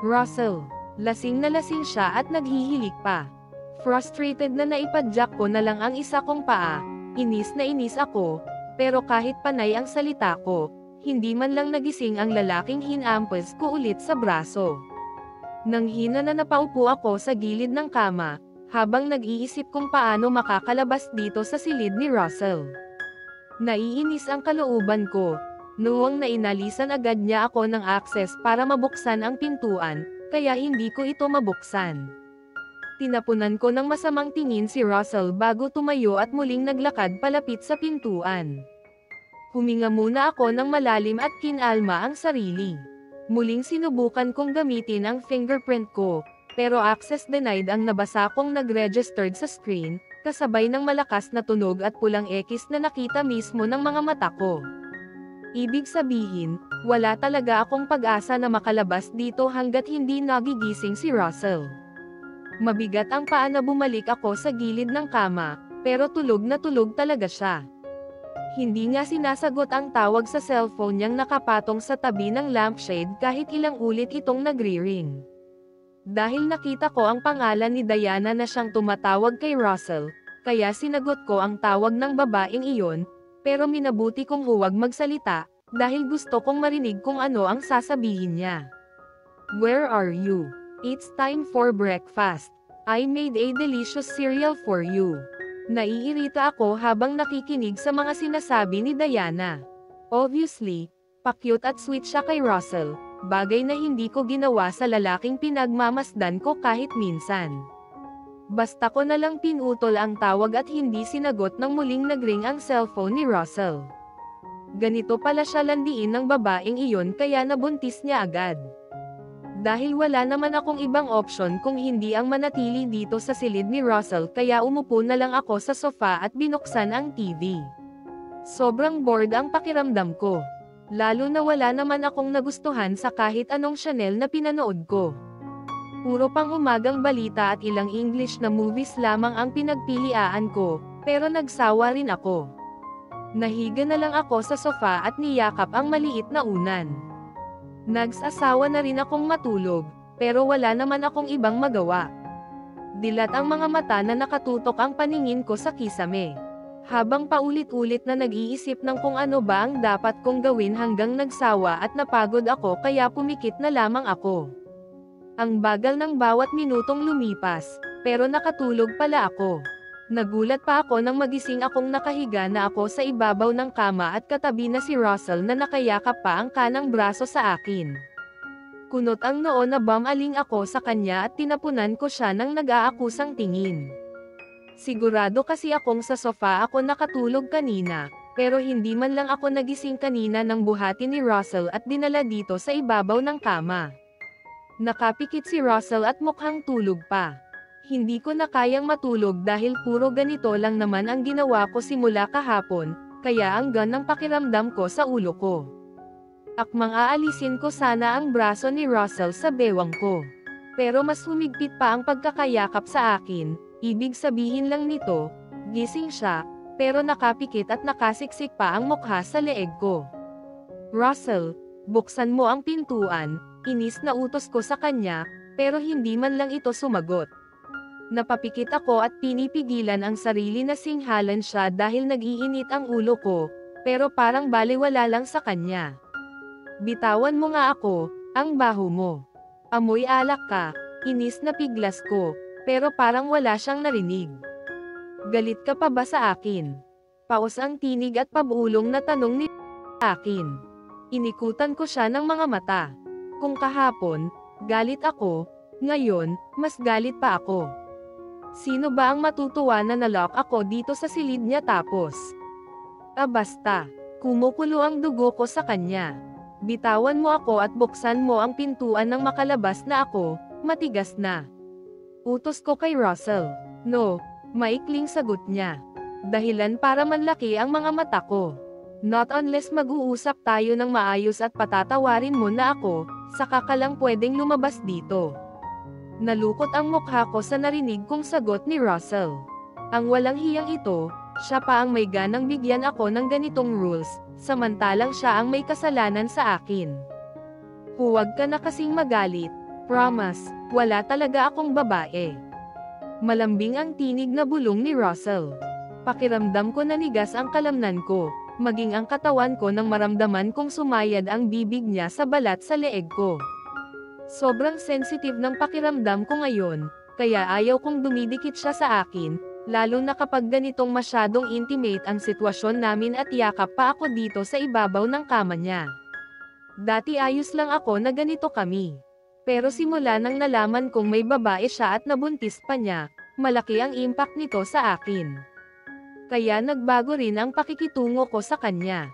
Russell. Lasing na lasing siya at naghihilik pa. Frustrated na naipadyak ko na lang ang isa kong paa, inis na inis ako, pero kahit panay ang salita ko, hindi man lang nagising ang lalaking hinampes ko ulit sa braso. Nang hina na napaupo ako sa gilid ng kama, habang nag-iisip kung paano makakalabas dito sa silid ni Russell. Naiinis ang kalooban ko, noong nainalisan agad niya ako ng access para mabuksan ang pintuan, kaya hindi ko ito mabuksan. Tinapunan ko ng masamang tingin si Russell bago tumayo at muling naglakad palapit sa pintuan. Huminga muna ako ng malalim at kinalma ang sarili. Muling sinubukan kong gamitin ang fingerprint ko, pero access denied ang nabasa kong nag-registered sa screen, kasabay ng malakas na tunog at pulang X na nakita mismo ng mga mata ko. Ibig sabihin, wala talaga akong pag-asa na makalabas dito hanggat hindi nagigising si Russell. Mabigat ang paa na bumalik ako sa gilid ng kama, pero tulog na tulog talaga siya. Hindi nga sinasagot ang tawag sa cellphone niyang nakapatong sa tabi ng lampshade kahit ilang ulit itong nagri-ring. Dahil nakita ko ang pangalan ni Diana na siyang tumatawag kay Russell, kaya sinagot ko ang tawag ng babaeng iyon, pero minabuti kong huwag magsalita, dahil gusto kong marinig kung ano ang sasabihin niya. "Where are you? It's time for breakfast. I made a delicious cereal for you." Naiirita ako habang nakikinig sa mga sinasabi ni Diana. Obviously, pa-cute at sweet siya kay Russell, bagay na hindi ko ginawa sa lalaking pinagmamasdan ko kahit minsan. Basta ko na lang pinutol ang tawag at hindi sinagot nang muling nagring ang cellphone ni Russell. Ganito pala siya landiin ng babaeng iyon kaya nabuntis niya agad. Dahil wala naman akong ibang option kung hindi ang manatili dito sa silid ni Russell kaya umupo na lang ako sa sofa at binuksan ang TV. Sobrang bored ang pakiramdam ko. Lalo na wala naman akong nagustuhan sa kahit anong Chanel na pinanood ko. Puro pang umagang balita at ilang English na movies lamang ang pinagpilian ko, pero nagsawa rin ako. Nahiga na lang ako sa sofa at niyakap ang maliit na unan. Nagsasawa na rin akong matulog, pero wala naman akong ibang magawa. Dilat ang mga mata na nakatutok ang paningin ko sa kisame. Habang paulit-ulit na nag-iisip ng kung ano ba ang dapat kong gawin hanggang nagsawa at napagod ako kaya pumikit na lamang ako. Ang bagal ng bawat minutong lumipas, pero nakatulog pala ako. Nagulat pa ako nang magising akong nakahiga na ako sa ibabaw ng kama at katabi na si Russell na nakayakap pa ang kanang braso sa akin. Kunot ang noo na bumaling ako sa kanya at tinapunan ko siya ng nag-aakusang tingin. Sigurado kasi akong sa sofa ako nakatulog kanina, pero hindi man lang ako nagising kanina nang buhati ni Russell at dinala dito sa ibabaw ng kama. Nakapikit si Russell at mukhang tulog pa. Hindi ko na kayang matulog dahil puro ganito lang naman ang ginawa ko simula kahapon, kaya ang gaan ng pakiramdam ko sa ulo ko. Akmang aalisin ko sana ang braso ni Russell sa bewang ko. Pero mas humigpit pa ang pagkakayakap sa akin, ibig sabihin lang nito, gising siya, pero nakapikit at nakasiksik pa ang mukha sa leeg ko. Russell, buksan mo ang pintuan, inis na utos ko sa kanya, pero hindi man lang ito sumagot. Napapikit ako at pinipigilan ang sarili na singhalan siya dahil nag-iinit ang ulo ko, pero parang balewala lang sa kanya. Bitawan mo nga ako, ang baho mo. Amoy alak ka, inis na piglas ko, pero parang wala siyang narinig. Galit ka pa ba sa akin? Paos ang tinig at pabulong na tanong ni akin. Inikutan ko siya ng mga mata. Kung kahapon, galit ako, ngayon, mas galit pa ako. Sino ba ang matutuwa na nalock ako dito sa silid niya tapos? Basta, kumukulo ang dugo ko sa kanya. Bitawan mo ako at buksan mo ang pintuan ng makalabas na ako, matigas na. Utos ko kay Russell. No, maikling sagot niya. Dahilan para manlaki ang mga mata ko. Not unless mag-uusap tayo ng maayos at patatawarin mo na ako, saka ka lang pwedeng lumabas dito. Nalukot ang mukha ko sa narinig kong sagot ni Russell. Ang walang hiyang ito, siya pa ang may ganang bigyan ako ng ganitong rules, samantalang siya ang may kasalanan sa akin. Huwag ka na kasing magalit, promise, wala talaga akong babae. Malambing ang tinig na bulong ni Russell. Pakiramdam ko nanigas ang kalamnan ko, maging ang katawan ko nang maramdaman kong sumayad ang bibig niya sa balat sa leeg ko. Sobrang sensitive ng pakiramdam ko ngayon, kaya ayaw kong dumidikit siya sa akin, lalo na kapag ganitong masyadong intimate ang sitwasyon namin at yakap pa ako dito sa ibabaw ng kama niya. Dati ayos lang ako na ganito kami. Pero simula nang nalaman kong may babae siya at nabuntis pa niya, malaki ang impact nito sa akin. Kaya nagbago rin ang pakikitungo ko sa kanya.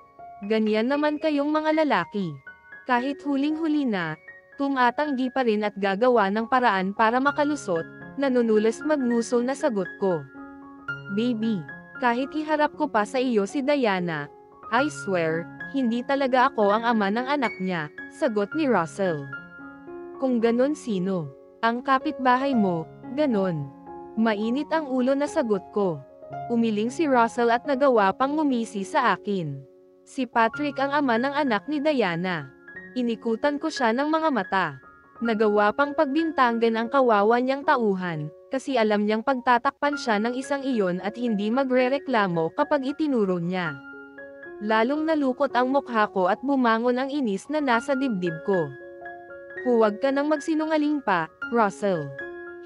Ganyan naman kayong mga lalaki. Kahit huling-huli na, tumatanggi pa rin at gagawa ng paraan para makalusot, nanunulas magnusol na sagot ko. Baby, kahit iharap ko pa sa iyo si Diana, I swear, hindi talaga ako ang ama ng anak niya, sagot ni Russell. Kung ganon sino? Ang kapitbahay mo, ganon. Mainit ang ulo na sagot ko. Umiling si Russell at nagawa pang ngumisi sa akin. Si Patrick ang ama ng anak ni Diana. Inikutan ko siya ng mga mata. Nagawa pang pagbintangan ang kawawa niyang tauhan, kasi alam niyang pagtatakpan siya ng isang iyon at hindi magrereklamo kapag itinuro niya. Lalong nalukot ang mukha ko at bumangon ang inis na nasa dibdib ko. Huwag ka nang magsinungaling pa, Russell.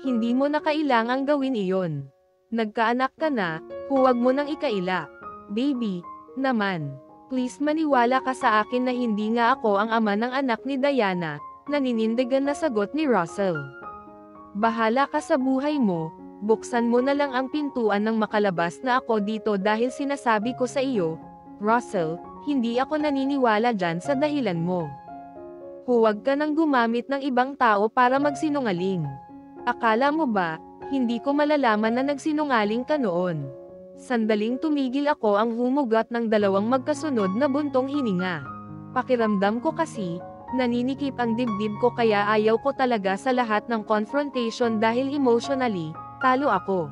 Hindi mo na kailangang gawin iyon. Nagkaanak ka na, huwag mo nang ikaila. Baby, naman. Please maniwala ka sa akin na hindi nga ako ang ama ng anak ni Diana, naninindigan na sagot ni Russell. Bahala ka sa buhay mo, buksan mo na lang ang pintuan nang makalabas na ako dito dahil sinasabi ko sa iyo, Russell, hindi ako naniniwala dyan sa dahilan mo. Huwag ka nang gumamit ng ibang tao para magsinungaling. Akala mo ba, hindi ko malalaman na nagsinungaling ka noon? Sandaling tumigil ako ang humugat ng dalawang magkasunod na buntong hininga. Pakiramdam ko kasi, naninikip ang dibdib ko kaya ayaw ko talaga sa lahat ng confrontation dahil emotionally, talo ako.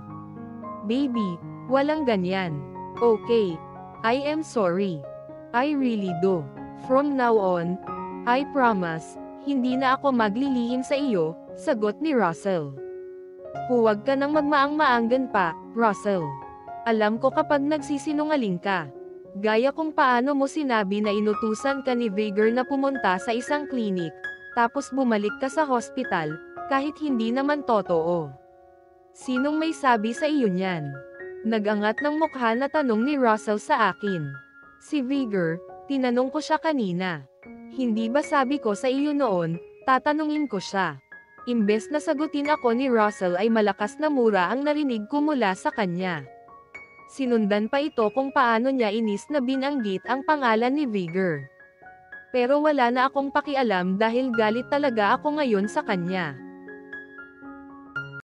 Baby, walang ganyan. Okay. I am sorry. I really do. From now on, I promise, hindi na ako maglilihim sa iyo, sagot ni Russell. Huwag ka nang magmaang-maanggan pa, Russell. Alam ko kapag nagsisinungaling ka. Gaya kung paano mo sinabi na inutusan ka ni Vigor na pumunta sa isang klinik, tapos bumalik ka sa hospital, kahit hindi naman totoo. Sinong may sabi sa iyo niyan? Nagangat ng mukha na tanong ni Russell sa akin. Si Vigor, tinanong ko siya kanina. Hindi ba sabi ko sa iyo noon, Tatanungin ko siya. Imbes na sagutin ako ni Russell ay malakas na mura ang narinig ko mula sa kanya. Sinundan pa ito kung paano niya inis na binanggit ang pangalan ni Vigor. Pero wala na akong pakialam dahil galit talaga ako ngayon sa kanya.